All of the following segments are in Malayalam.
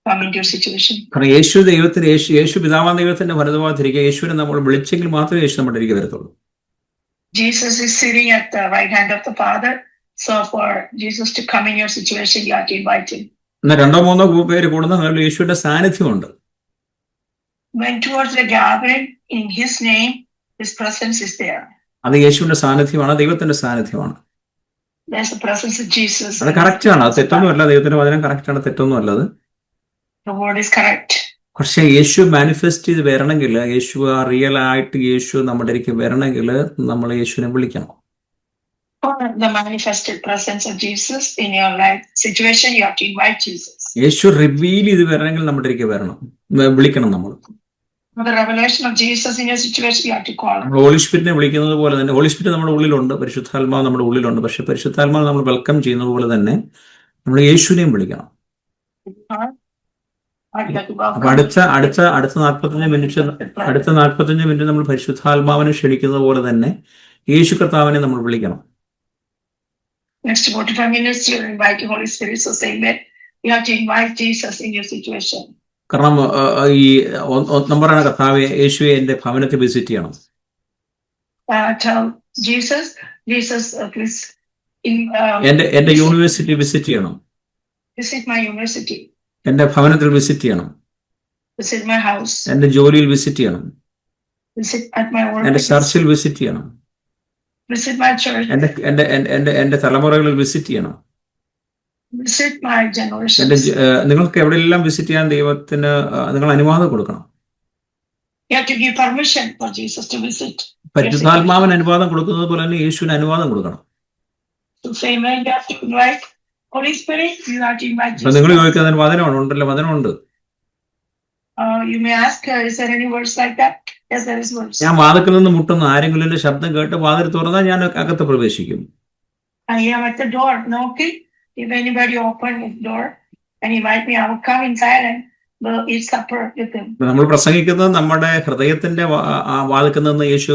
come into your situation. കാരണം യേശു ദൈവത്തിന് യേശു പിതാവാൻ ദൈവത്തിന്റെ വലതുഭാഗത്തിരിക്കുക. യേശുവിനെ നമ്മൾ വിളിച്ചെങ്കിൽ മാത്രമേ യേശു നമ്മുടെ അരികെ വരത്തുള്ളൂ. Jesus is sitting at the right hand of the Father. So for Jesus to come in your situation, you have to invite him. എന്നാൽ 2-3 പേര് കൂടുന്ന യേശുവിന്റെ സാന്നിധ്യമുണ്ട്. When towards the gathering in his name, his presence is there. അത് യേശുവിന്റെ സാന്നിധ്യമാണ്, ദൈവത്തിന്റെ സാന്നിധ്യമാണ്. There's the presence of Jesus. അത് കറക്റ്റ് ആണ്, അത് തെറ്റൊന്നുമല്ല. ദൈവത്തിന്റെ വചനം കറക്റ്റ് ആണ്, തെറ്റൊന്നും അല്ലത്. The word is correct. പക്ഷെ യേശു മാനിഫെസ്റ്റ് ചെയ്ത് വരണമെങ്കിൽ, യേശു റിയൽ ആയിട്ട് യേശു നമ്മുടെ അരികെ വരണമെങ്കിൽ നമ്മൾ യേശുവിനെ വിളിക്കണം. For the manifested presence of Jesus in your life situation, you have to invite Jesus. യേശു റിവീൽ ചെയ്ത് വരണമെങ്കിൽ നമ്മുടെ അരികെ വിളിക്കണം നമ്മൾ. For the revelation of Jesus in your situation, you have to call him. Holy സ്പിരിറ്റിനെ വിളിക്കുന്നത് പോലെ തന്നെ, ഹോളി സ്പിരിറ്റ് നമ്മുടെ ഉള്ളിലുണ്ട്, പരിശുദ്ധാത്മാവ് നമ്മുടെ ഉള്ളിലുണ്ട്. പക്ഷെ പരിശുദ്ധാത്മാവ് നമ്മൾ വെൽക്കം ചെയ്യുന്നത് പോലെ തന്നെ നമ്മൾ യേശുവിനെയും വിളിക്കണം. അപ്പൊ അടുത്ത 45 മിനിറ്റ് നമ്മൾ പരിശുദ്ധാത്മാവിനെ ക്ഷണിക്കുന്നത് പോലെ തന്നെ യേശു കർത്താവിനെ നമ്മൾ വിളിക്കണം. Next 45 minutes you invite the Holy Spirit. So same way you have to invite Jesus in your situation. കാരണം ഈ നമ്പറാണ് കർത്താവെ, യേശുവെ എന്റെ ഭവനത്തെ വിസിറ്റ് ചെയ്യണം. Tell Jesus, please എന്റെ യൂണിവേഴ്സിറ്റി വിസിറ്റ് ചെയ്യണം. Visit my university. എന്റെ ഭവനത്തിൽ വിസിറ്റ് ചെയ്യണം. Visit my house. എന്റെ ജോലിയിൽ വിസിറ്റ് ചെയ്യണം. Visit at my work. എന്റെ ചർച്ചിൽ വിസിറ്റ് ചെയ്യണം. Visit my church. എന്റെ തലമുറകളിൽ വിസിറ്റ് ചെയ്യണം. Visit my generations. നിങ്ങൾക്ക് എവിടെയെല്ലാം വിസിറ്റ് ചെയ്യാൻ ദൈവത്തിന് നിങ്ങൾ അനുവാദം കൊടുക്കണം. You have to give permission for Jesus to visit. പരിശുദ്ധാത്മാവിന് അനുവാദം കൊടുക്കുന്നത് പോലെ തന്നെ യേശുവിന് അനുവാദം കൊടുക്കണം. So same way you have to invite Holy Spirit, you have to invite Jesus. നിങ്ങൾ ചോദിക്കുന്നതിന് വചനമാണ്, ഉണ്ടല്ലോ, വചനമുണ്ട്. You may ask, is there any words like that? Yes, there is words. ഞാൻ വാതിൽക്കൽ നിന്ന് മുട്ടുന്ന ആരെങ്കിലും എന്റെ ശബ്ദം കേട്ട് വാതിൽ തുറന്നാൽ ഞാൻ അകത്ത് പ്രവേശിക്കും. I am at the door knocking. If anybody open his door and invite me, I will come inside and will eat supper with him. നമ്മൾ പ്രസംഗിക്കുന്നത് നമ്മുടെ ഹൃദയത്തിന്റെ വാതിൽക്കൽ നിന്ന് യേശു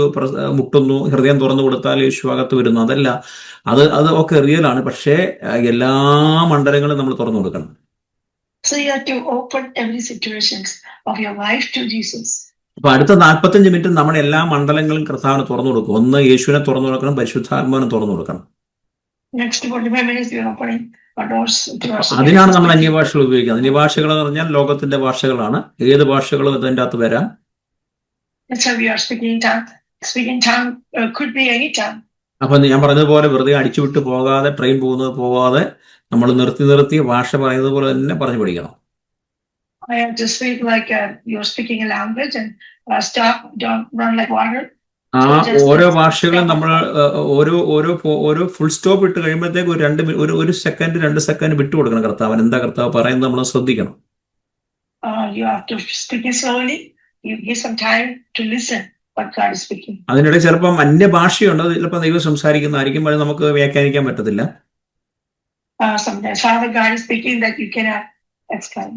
മുട്ടുന്നു, ഹൃദയം തുറന്നു കൊടുത്താൽ യേശു അകത്ത് വരുന്നു, അതല്ല. അത് ഒക്കെ റിയലാണ്. പക്ഷേ എല്ലാ മണ്ഡലങ്ങളും നമ്മൾ തുറന്നു കൊടുക്കണം. So you have to open every situations of your life to Jesus. അപ്പൊ അടുത്ത 45 മിനിറ്റ് നമ്മുടെ എല്ലാ മണ്ഡലങ്ങളും കർത്താവിന് തുറന്നു കൊടുക്കും. ഒന്ന് യേശുവിനെ തുറന്നു കൊടുക്കണം, പരിശുദ്ധാത്മാവിനെ തുറന്നു കൊടുക്കണം. Next 45 minutes we are opening our doors to us. അതിനാണ് നമ്മൾ അന്യഭാഷകൾ ഉപയോഗിക്കുന്നത്. അന്യഭാഷകൾ എന്ന് പറഞ്ഞാൽ ലോകത്തിന്റെ ഭാഷകളാണ്. ഏത് ഭാഷകളും ഇതിന്റെ അകത്ത് വരാം. That's how we are speaking tongue. Speaking tongue could be any tongue. അപ്പൊ ഞാൻ പറഞ്ഞതുപോലെ വെറുതെ അടിച്ചുവിട്ട് പോകാതെ, ട്രെയിൻ പോകുന്നത് പോകാതെ നമ്മൾ നിർത്തി ഭാഷ പറയുന്നത് പോലെ തന്നെ പറഞ്ഞു പഠിക്കണം. I have to speak like you're speaking a language and stop, don't run like water. ഓരോ ഭാഷകളും നമ്മൾ ഓരോ ഫുൾ സ്റ്റോപ്പ് ഇട്ട് കഴിയുമ്പോഴത്തേക്ക് ഒരു സെക്കൻഡ് 2 സെക്കൻഡ് വിട്ടു കൊടുക്കണം. കർത്താവ് എന്താ കർത്താവ് പറയുന്നത് നമ്മൾ ശ്രദ്ധിക്കണം. You have to speak slowly. You give some time to listen what God is speaking. അതിനിടെ ചിലപ്പം അന്യഭാഷയുണ്ട്, ചിലപ്പോൾ ദൈവം സംസാരിക്കുന്നതായിരിക്കും, അത് നമുക്ക് വ്യാഖ്യാനിക്കാൻ പറ്റത്തില്ല. Sometimes Father God is speaking that you cannot explain.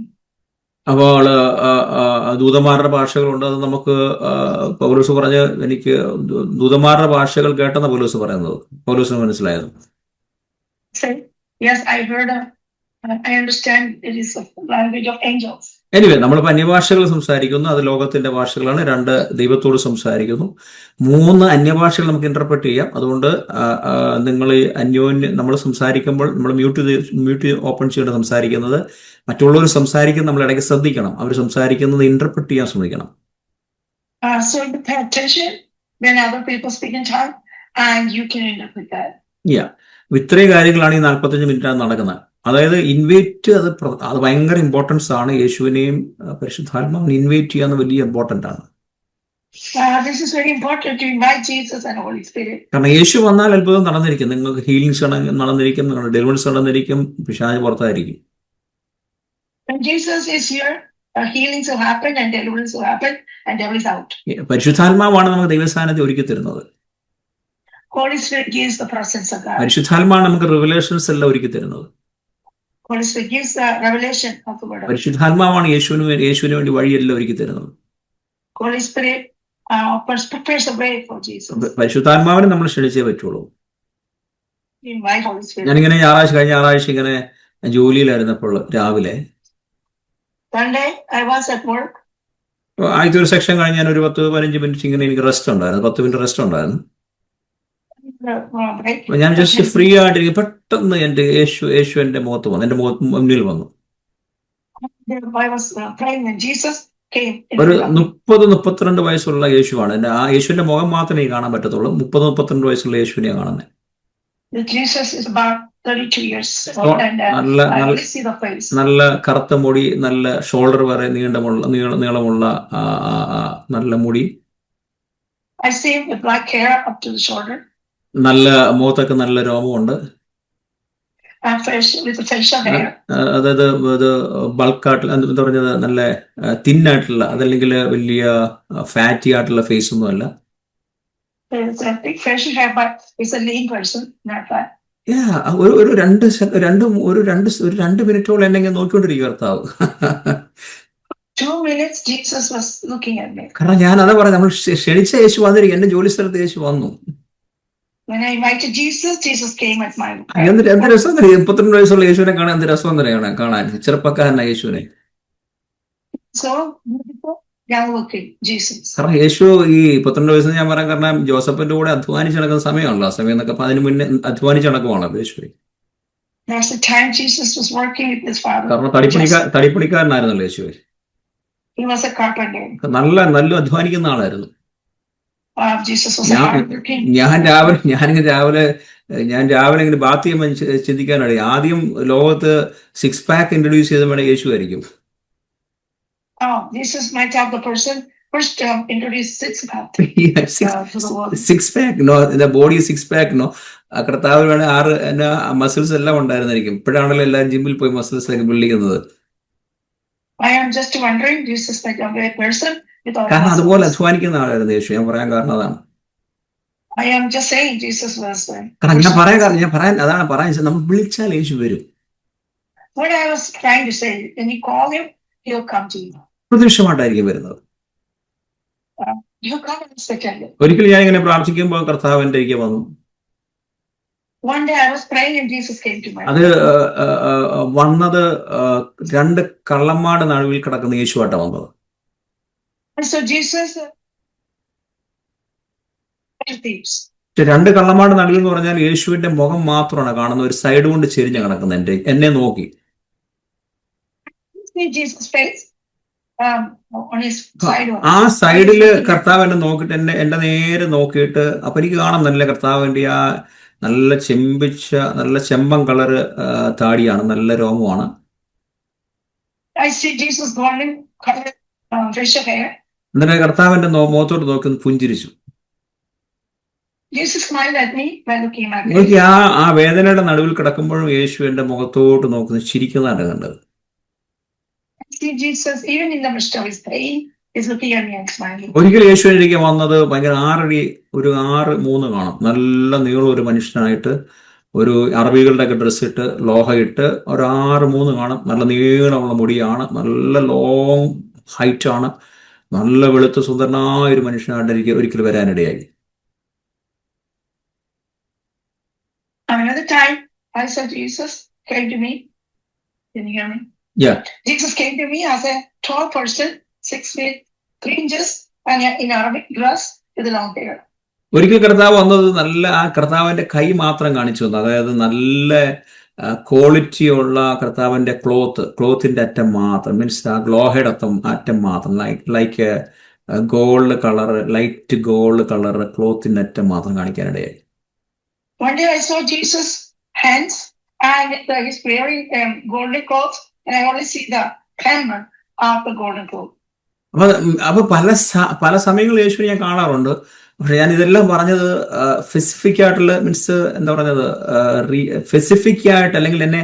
അപ്പോൾ ദൂതന്മാരുടെ ഭാഷകളുണ്ട്. അത് നമുക്ക് പൗലോസ് പറഞ്ഞ്, എനിക്ക് ദൂതന്മാരുടെ ഭാഷകൾ കേട്ടെന്ന പൗലോസ് പറയുന്നത്, പൗലോസിന് മനസ്സിലായത്. Yes, I heard. I understand it is a language of angels. Anyway, നമ്മളിപ്പോൾ അന്യഭാഷകൾ സംസാരിക്കുന്നു, അത് ലോകത്തിന്റെ ഭാഷകളാണ്. 2 ദൈവത്തോട് സംസാരിക്കുന്നു. 3 അന്യഭാഷകൾ നമുക്ക് ഇന്റർപ്രറ്റ് ചെയ്യാം. അതുകൊണ്ട് നിങ്ങൾ നമ്മൾ സംസാരിക്കുമ്പോൾ നമ്മൾ മ്യൂട്ട് ഓപ്പൺ ചെയ്യേണ്ട സംസാരിക്കുന്നത്, മറ്റുള്ളവർ സംസാരിക്കുന്നത് നമ്മൾ ഇടയ്ക്ക് ശ്രദ്ധിക്കണം. അവർ സംസാരിക്കുന്നത് ഇന്റർപ്രറ്റ് ചെയ്യാൻ ശ്രമിക്കണം. So pay attention when other people speak in tongue and you can interpret that. ഇത്രയും കാര്യങ്ങളാണ് ഈ 45 മിനിറ്റ് നടക്കുന്നത്. അതായത് ഇൻവൈറ്റ്, അത് ഭയങ്കര ഇമ്പോർട്ടൻസ് ആണ്. യേശുവിനെയും പരിശുദ്ധാത്മാവിനെ ഇൻവൈറ്റ് ചെയ്യാന്ന് വലിയ ഇമ്പോർട്ടന്റ് ആണ്. This is very important to invite Jesus and Holy Spirit. കാരണം യേശു വന്നാൽ അത്ഭുതം നടന്നിരിക്കും. നിങ്ങൾക്ക് ഹീലിംഗ്സ് നടന്നിരിക്കും, നിങ്ങളുടെ ഡെലിവറൻസ് നടന്നിരിക്കും, പിശാച് പുറത്തായിരിക്കും. When Jesus is here, healings will happen and deliverance will happen and devil is out. പരിശുദ്ധാത്മാവാണ് നമുക്ക് ദൈവസാന്നിധ്യം ഒരുക്കി തരുന്നത്. Holy Spirit gives the presence of God. പരിശുദ്ധാത്മാവാണ് നമുക്ക് റിവലേഷൻസ് എല്ലാം ഒരുക്കി തരുന്നത്. Holy Spirit gives the revelation of the word of God. പരിശുദ്ധാത്മാവാണ് യേശുവിന് വേണ്ടി വഴിയെല്ലാം ഒരുക്കി തരുന്നത്. Holy Spirit prepares the way for Jesus. പരിശുദ്ധാത്മാവിനെ നമ്മൾ ക്ഷണിച്ചേ പറ്റുള്ളൂ. Invite Holy Spirit. ഞാനിങ്ങനെ കഴിഞ്ഞ ഞായറാഴ്ച ഇങ്ങനെ ജോലിയിലായിരുന്നപ്പോൾ രാവിലെ One day I was at work. ആദ്യത്തെ ഒരു സെക്ഷൻ കഴിഞ്ഞ് ഞാൻ ഒരു 10-15 മിനിറ്റ് ഇങ്ങനെ എനിക്ക് റെസ്റ്റ് ഉണ്ടായിരുന്നു, 10 മിനിറ്റ് റെസ്റ്റ് ഉണ്ടായിരുന്നു. അപ്പൊ ഞാൻ ജസ്റ്റ് ഫ്രീ ആയിട്ടിരിക്കും, പെട്ടെന്ന് എന്റെ യേശു എന്റെ മുഖത്ത് വന്നു, എന്റെ മുന്നിൽ വന്നു. I was praying and Jesus came. ഒരു 30-32 വയസ്സുള്ള യേശുവാണ്. ആ യേശുവിന്റെ മുഖം മാത്രമേ എനിക്ക് കാണാൻ പറ്റത്തുള്ളൂ. 30-32 വയസ്സുള്ള യേശുവിനെയാണ് കാണുന്നത്. Jesus is about 32 years old and I only see the face. നല്ല കറുത്ത മുടി, നല്ല ഷോൾഡർ വരെ നീളമുള്ള നല്ല മുടി. I see the black hair up to the shoulder. നല്ല മുഖത്തൊക്കെ നല്ല രോമമുണ്ട്. With the facial hair. അതായത് ഇത് ബൾക്കായിട്ടുള്ള, എന്താ പറഞ്ഞത്, നല്ല തിന്നായിട്ടുള്ള, അതല്ലെങ്കിൽ വലിയ ഫാറ്റി ആയിട്ടുള്ള ഫേസ് ഒന്നും അല്ല. It's a big facial hair, but it's a lean person, not fat. ഒരു 2 മിനിറ്റോളം എന്നെ നോക്കിക്കൊണ്ടിരിക്കും കർത്താവ്. 2 minutes Jesus was looking at me. കാരണം ഞാൻ അതാ പറയാം, നമ്മൾ ക്ഷണിച്ച യേശു വന്നിരിക്കും, എന്റെ ജോലി സ്ഥലത്ത് യേശു വന്നു. When I invited Jesus, Jesus came at my home. എന്ത് രസം, 32 വയസ്സുള്ള യേശുവിനെ കാണാൻ എന്ത് രസം തന്നെയാണ് കാണാൻ, ചെറുപ്പക്കാരനായ യേശുവിനെ. So beautiful, young looking Jesus. കാരണം യേശു ഈ 32 വയസ്സ് ഞാൻ പറയാൻ കാരണം ജോസഫിന്റെ കൂടെ അധ്വാനിച്ച് നടക്കുന്ന സമയമാണല്ലോ. ആ സമയം എന്നൊക്കെ അതിന് മുന്നേ അധ്വാനിച്ച് നടക്കുവാണല്ലോ യേശു. That's the time Jesus was working with his father. കാരണം തടിപ്പണിക്കാരനായിരുന്നല്ലോ യേശു. He was a carpenter. നല്ല അധ്വാനിക്കുന്ന ആളായിരുന്നു. Jesus was a hardworking. ഞാൻ രാവിലെ ഇങ്ങനെ ബാത്ത് ചെയ്യുമ്പോൾ ചിന്തിക്കാനാണ്, ആദ്യം ലോകത്ത് 6 പാക്ക് ഇൻട്രൊഡ്യൂസ് ചെയ്ത വേണം യേശു ആയിരിക്കും. Jesus might have the person first introduced 6 pack. 6 pack, no, the body 6 pack, no. കർത്താവ് വേണേൽ 6 മസിൽസ് എല്ലാം ഉണ്ടായിരുന്നായിരിക്കും. ഇപ്പോഴാണല്ലോ എല്ലാവരും ജിമ്മിൽ പോയി മസിൽസ് ഒക്കെ ബിൽഡ് ചെയ്യുന്നത്. I am just wondering, Jesus like a great person with all. കാരണം അതുപോലെ അധ്വാനിക്കുന്ന ആളായിരുന്നു യേശു. ഞാൻ പറയാൻ കാരണം അതാണ്. I am just saying Jesus was. ഞാൻ പറയാൻ നമ്മൾ വിളിച്ചാൽ യേശു വരും. What I was trying to say, when you call him, he'll come to you. പ്രത്യക്ഷമായിട്ടായിരിക്കും വരുന്നത്. He'll come unexpectedly. ഒരിക്കലും ഞാൻ ഇങ്ങനെ പ്രാർത്ഥിക്കുമ്പോൾ കർത്താവ് എൻ്റെ അരികെ വന്നു. One day I was praying and Jesus came to my. അത് വന്നത് 2 കള്ളന്മാരുടെ നടുവിൽ കിടക്കുന്ന യേശുവായിട്ടാണ് വന്നത്. So Jesus. 2 കള്ളന്മാരുടെ നടുവിൽ എന്ന് പറഞ്ഞാൽ യേശുവിന്റെ മുഖം മാത്രമാണ് കാണുന്നത്, ഒരു സൈഡ് കൊണ്ട് ചെരിഞ്ഞ് കിടക്കുന്ന എന്നെ നോക്കി. ആ സൈഡില് കർത്താവ് എന്നെ നോക്കിയിട്ട് എന്റെ നേരെ നോക്കിയിട്ട്, അപ്പൊ എനിക്ക് കാണാം നല്ല കർത്താവിന്റെ ആ നല്ല നല്ല ചെമ്പൻ കളറ് താടിയാണ്, നല്ല രോമമാണ്. എന്നിട്ട് കർത്താവിന്റെ മുഖത്തോട്ട് നോക്കി പുഞ്ചിരിച്ചു. എനിക്ക് ആ വേദനയുടെ നടുവിൽ കിടക്കുമ്പോഴും യേശു എന്റെ മുഖത്തോട്ട് നോക്കുന്ന ചിരിക്കുന്നതാണ് കണ്ടത്. ഒരിക്കൽ യേശു എനിക്ക് വന്നത് ഭയങ്കര 6'3" കാണും, നല്ല നീളം ഒരു മനുഷ്യനായിട്ട്, ഒരു അറബികളുടെ ഒക്കെ ഡ്രസ്സ് ഇട്ട് ലോഹ ഇട്ട് ഒരു 6'3" കാണും, നല്ല നീളമുള്ള മുടിയാണ്, നല്ല ലോങ് ഹൈറ്റ് ആണ്, നല്ല വെളുത്ത സുന്ദരനായ ഒരു മനുഷ്യനായിട്ട് എനിക്ക് ഒരിക്കൽ വരാനിടയായി. Another time I saw Jesus came to me. Can you hear me? Yeah. Jesus came to me as a tall person, 6 feet 3 inches, and in Arabic dress with a long hair. ഒരിക്കൽ കർത്താവ് വന്നത് നല്ല ആ കർത്താവിന്റെ കൈ മാത്രം കാണിച്ചു തന്നു. അതായത് നല്ല ക്വാളിറ്റി ഉള്ള കർത്താവിന്റെ ക്ലോത്തിന്റെ അറ്റം മാത്രം, മീൻസ് ആ ലോഹയുടെ അറ്റം മാത്രം, like gold colour, light gold colour ക്ലോത്തിന്റെ അറ്റം മാത്രം കാണിക്കാനിടയായി. One day I saw Jesus' hands and he's wearing golden clothes, and I only see the hem of the golden cloth. അപ്പൊ പല സമയങ്ങളിൽ യേശുവിനെ ഞാൻ കാണാറുണ്ട്. പക്ഷെ ഞാൻ ഇതെല്ലാം പറഞ്ഞത് സ്പെസിഫിക് ആയിട്ടുള്ള, മീൻസ് എന്താ പറഞ്ഞത്, സ്പെസിഫിക് ആയിട്ട് അല്ലെങ്കിൽ എന്നെ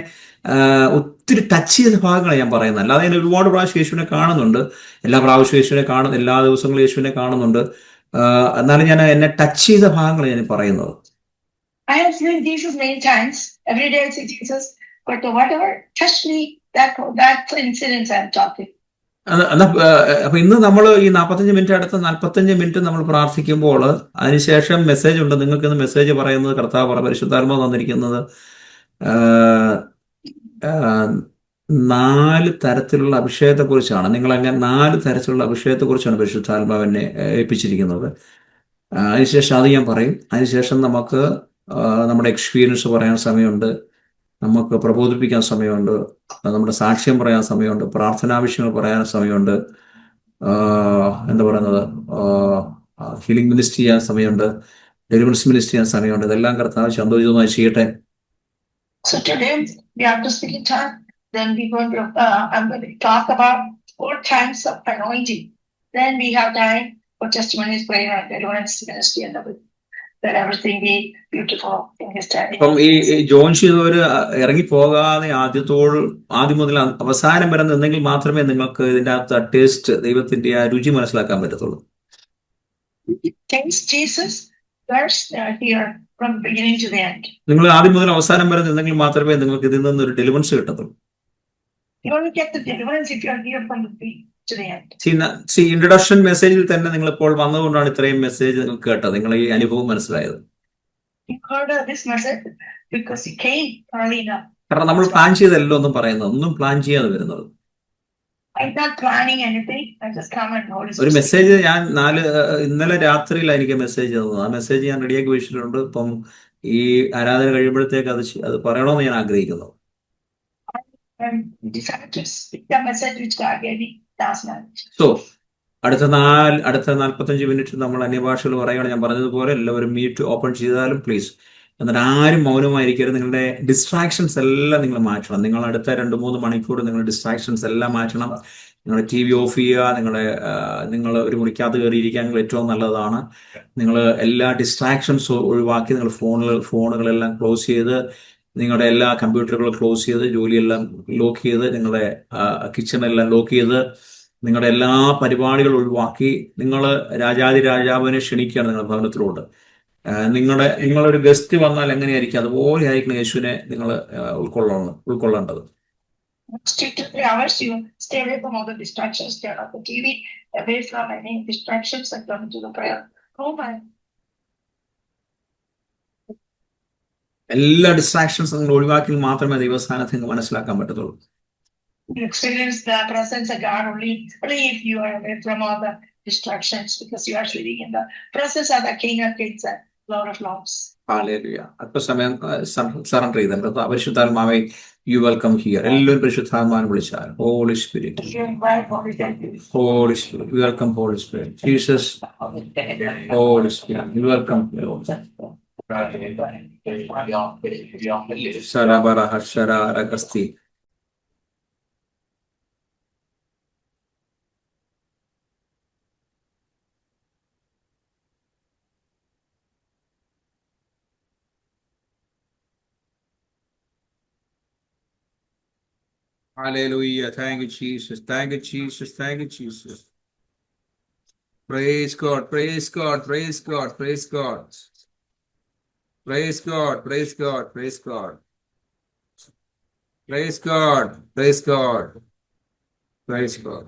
ഒത്തിരി ടച്ച് ചെയ്ത ഭാഗങ്ങളാണ് ഞാൻ പറയുന്നത്. അല്ലാതെ ഞാൻ ഒരുപാട് പ്രാവശ്യം യേശുവിനെ കാണുന്നുണ്ട്, എല്ലാ പ്രാവശ്യവും യേശുവിനെ എല്ലാ ദിവസങ്ങളും യേശുവിനെ കാണുന്നുണ്ട്. എന്നാലും ഞാൻ എന്നെ ടച്ച് ചെയ്ത ഭാഗങ്ങൾ ഞാൻ പറയുന്നത്. I have seen Jesus many times. Every day I see Jesus, but whatever touched me, that incident I'm talking. അപ്പൊ ഇന്ന് നമ്മൾ ഈ 45 മിനിറ്റ് അടുത്ത 45 മിനിറ്റ് നമ്മൾ പ്രാർത്ഥിക്കുമ്പോൾ അതിനുശേഷം മെസ്സേജ് ഉണ്ട്. നിങ്ങൾക്ക് ഇന്ന് മെസ്സേജ് പറയുന്നത് കർത്താവ് പരിശുദ്ധാത്മാവ് തന്നിരിക്കുന്നത് 4 തരത്തിലുള്ള അഭിഷേകത്തെക്കുറിച്ചാണ്. നിങ്ങൾ അങ്ങനെ 4 തരത്തിലുള്ള അഭിഷേകത്തെക്കുറിച്ചാണ് പരിശുദ്ധാത്മാവിനെ ഏൽപ്പിച്ചിരിക്കുന്നത്. അതിനുശേഷം അത് ഞാൻ പറയും. അതിനുശേഷം നമുക്ക് നമ്മുടെ എക്സ്പീരിയൻസ് പറയാൻ സമയമുണ്ട്, നമുക്ക് പ്രബോധിപ്പിക്കാൻ സമയമുണ്ട്, നമ്മുടെ സാക്ഷ്യം പറയാൻ സമയമുണ്ട്, പ്രാർത്ഥനാവശ്യങ്ങൾ പറയാൻ സമയമുണ്ട്, എന്താ പറയുന്നത്, ഹീലിംഗ് മിനിസ്റ്റർ ചെയ്യാൻ സമയമുണ്ട്, ഡെലിവറൻസ് മിനിസ്റ്റർ ചെയ്യാൻ സമയമുണ്ട്. ഇതെല്ലാം കർത്താവ് സന്തോഷമായി ചെയ്യട്ടെ. So today we have to speak in tongues. Then we're going to, I'm going to talk about 4 times of anointing. Then we have time for testimonies, prayer, and deliverance ministry, and that everything be beautiful in His time. അപ്പം ഈ ജോയിൻ ചെയ്തവർ ഇറങ്ങി പോകാതെ ആദ്യം മുതൽ അവസാനം വരെ നിന്നെങ്കിൽ മാത്രമേ നിങ്ങൾക്ക് ഇതിൻ്റെ അകത്ത് ടേസ്റ്റ്, ദൈവത്തിന്റെ ആ രുചി മനസ്സിലാക്കാൻ പറ്റത്തുള്ളൂ. Taste Jesus first here from beginning to the end. നിങ്ങൾ ആദ്യം മുതൽ അവസാനം വരെ നിന്നെങ്കിൽ മാത്രമേ നിങ്ങൾക്ക് ഇതിൽ നിന്നൊരു ഡെലിവറൻസ് കിട്ടത്തുള്ളൂ. You only get the deliverance if you are here from the beginning to the end. Introduction മെസ്സേജിൽ തന്നെ നിങ്ങൾ ഇപ്പോൾ വന്നതുകൊണ്ടാണ് ഇത്രയും മെസ്സേജ് നിങ്ങൾക്ക് കേട്ടത്, നിങ്ങൾ ഈ അനുഭവം മനസ്സിലായത്. You heard this message because you came early enough. കാരണം നമ്മൾ പ്ലാൻ ചെയ്തല്ലോ ഒന്നും പറയുന്നത്, ഒന്നും പ്ലാൻ ചെയ്യാതെ വരുന്നത്. I'm not planning anything. I just come and notice. ഒരു മെസ്സേജ് ഞാൻ ഇന്നലെ രാത്രിയിലാണ് എനിക്ക് മെസ്സേജ് തന്നത്. ആ മെസ്സേജ് ഞാൻ റെഡിയാക്കി വെച്ചിട്ടുണ്ട്. ഇപ്പം ഈ ആരാധന കഴിയുമ്പോഴത്തേക്ക് അത് പറയണമെന്ന് ഞാൻ ആഗ്രഹിക്കുന്നു. സോ അടുത്ത 45 മിനിറ്റ് നമ്മൾ അന്യഭാഷകൾ പറയുകയാണ്. ഞാൻ പറഞ്ഞതുപോലെ എല്ലാവരും മ്യൂട്ട് ഓപ്പൺ ചെയ്താലും പ്ലീസ്. എന്നിട്ട് ആരും മൗനമായിരിക്കരുത്. നിങ്ങളുടെ ഡിസ്ട്രാക്ഷൻസ് എല്ലാം നിങ്ങൾ മാറ്റണം. നിങ്ങൾ അടുത്ത 2-3 മണിക്കൂർ നിങ്ങളുടെ ഡിസ്ട്രാക്ഷൻസ് എല്ലാം മാറ്റണം. നിങ്ങളുടെ TV ഓഫ് ചെയ്യുക. നിങ്ങൾ ഒരു മുറിക്കകത്ത് കയറിയിരിക്കാൻ ഏറ്റവും നല്ലതാണ്. നിങ്ങൾ എല്ലാ ഡിസ്ട്രാക്ഷൻസ് ഒഴിവാക്കി നിങ്ങൾ ഫോണുകളെല്ലാം ക്ലോസ് ചെയ്ത്, നിങ്ങളുടെ എല്ലാ കമ്പ്യൂട്ടറുകളും ക്ലോസ് ചെയ്ത്, ജോലിയെല്ലാം ലോക്ക് ചെയ്ത്, നിങ്ങളുടെ കിച്ചണെല്ലാം ലോക്ക് ചെയ്ത്, നിങ്ങളുടെ എല്ലാ പരിപാടികളും ഒഴിവാക്കി നിങ്ങൾ രാജാവിനെ ക്ഷണിക്കുകയാണ് നിങ്ങളുടെ ഭവനത്തിലോട്ട്. നിങ്ങളൊരു ഗസ്റ്റ് വന്നാൽ എങ്ങനെയായിരിക്കും അതുപോലെ ആയിരിക്കണം യേശുവിനെ നിങ്ങൾ ഉൾക്കൊള്ളേണ്ടത്. Stick to 3 hours. You stay away from all the distractions. Turn off the TV, away from any distractions, and come to the prayer. Oh my! എല്ലാ ഡിസ്ട്രാക്ഷൻസ് നിങ്ങൾ ഒഴിവാക്കി മാത്രമേ ദൈവസ്ഥാനത്ത് നിങ്ങൾക്ക് മനസ്സിലാക്കാൻ പറ്റത്തുള്ളൂ. You experience the presence of God only if you are away from all the distractions, because you are sitting in the presence of the King of Kings and Lord of Lords. Hallelujah. അല്പസമയം സറണ്ടർ ചെയ്ത് പരിശുദ്ധാത്മാവേ, യു വെൽക്കം ഹിയർ. എല്ലാവരും പരിശുദ്ധാത്മാവിനെ വിളിച്ചാൽ holy spirit, holy spirit, welcome holy spirit, Jesus, holy spirit, you welcome. ശരബറഹ ശരാരഗസ്തി. Hallelujah. Thank you, Jesus. Thank you, Jesus. Thank you, Jesus. Praise God. Praise God. Praise God. Praise God. Praise God. Praise God. Praise God. Praise God. Praise God. Praise God.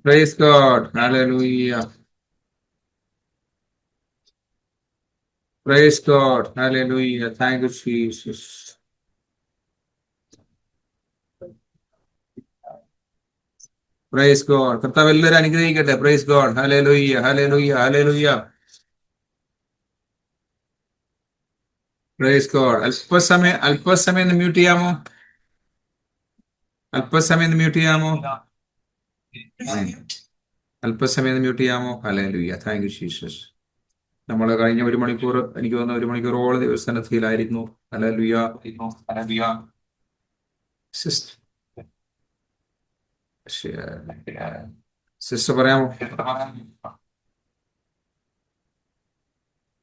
Praise God. Hallelujah. Praise God. Hallelujah. Thank you, Jesus. Praise God. കർത്താവ് എല്ലാവരും അനുഗ്രഹിക്കട്ടെ. Praise God. Hallelujah. Hallelujah. Hallelujah. Praise God. അല്പസമയം മ്യൂട്ട് ചെയ്യാമോ? അല്പസമയം മ്യൂട്ട് ചെയ്യാമോ? Hallelujah. Thank you, Jesus. നമ്മൾ കഴിഞ്ഞ 1 മണിക്കൂർ, എനിക്ക് തോന്നുന്നു 1 മണിക്കൂറോളം ദിവസത്തിലായിരുന്നു. ഹല്ലേലൂയ. സിസ്റ്റർ പറയാമോ?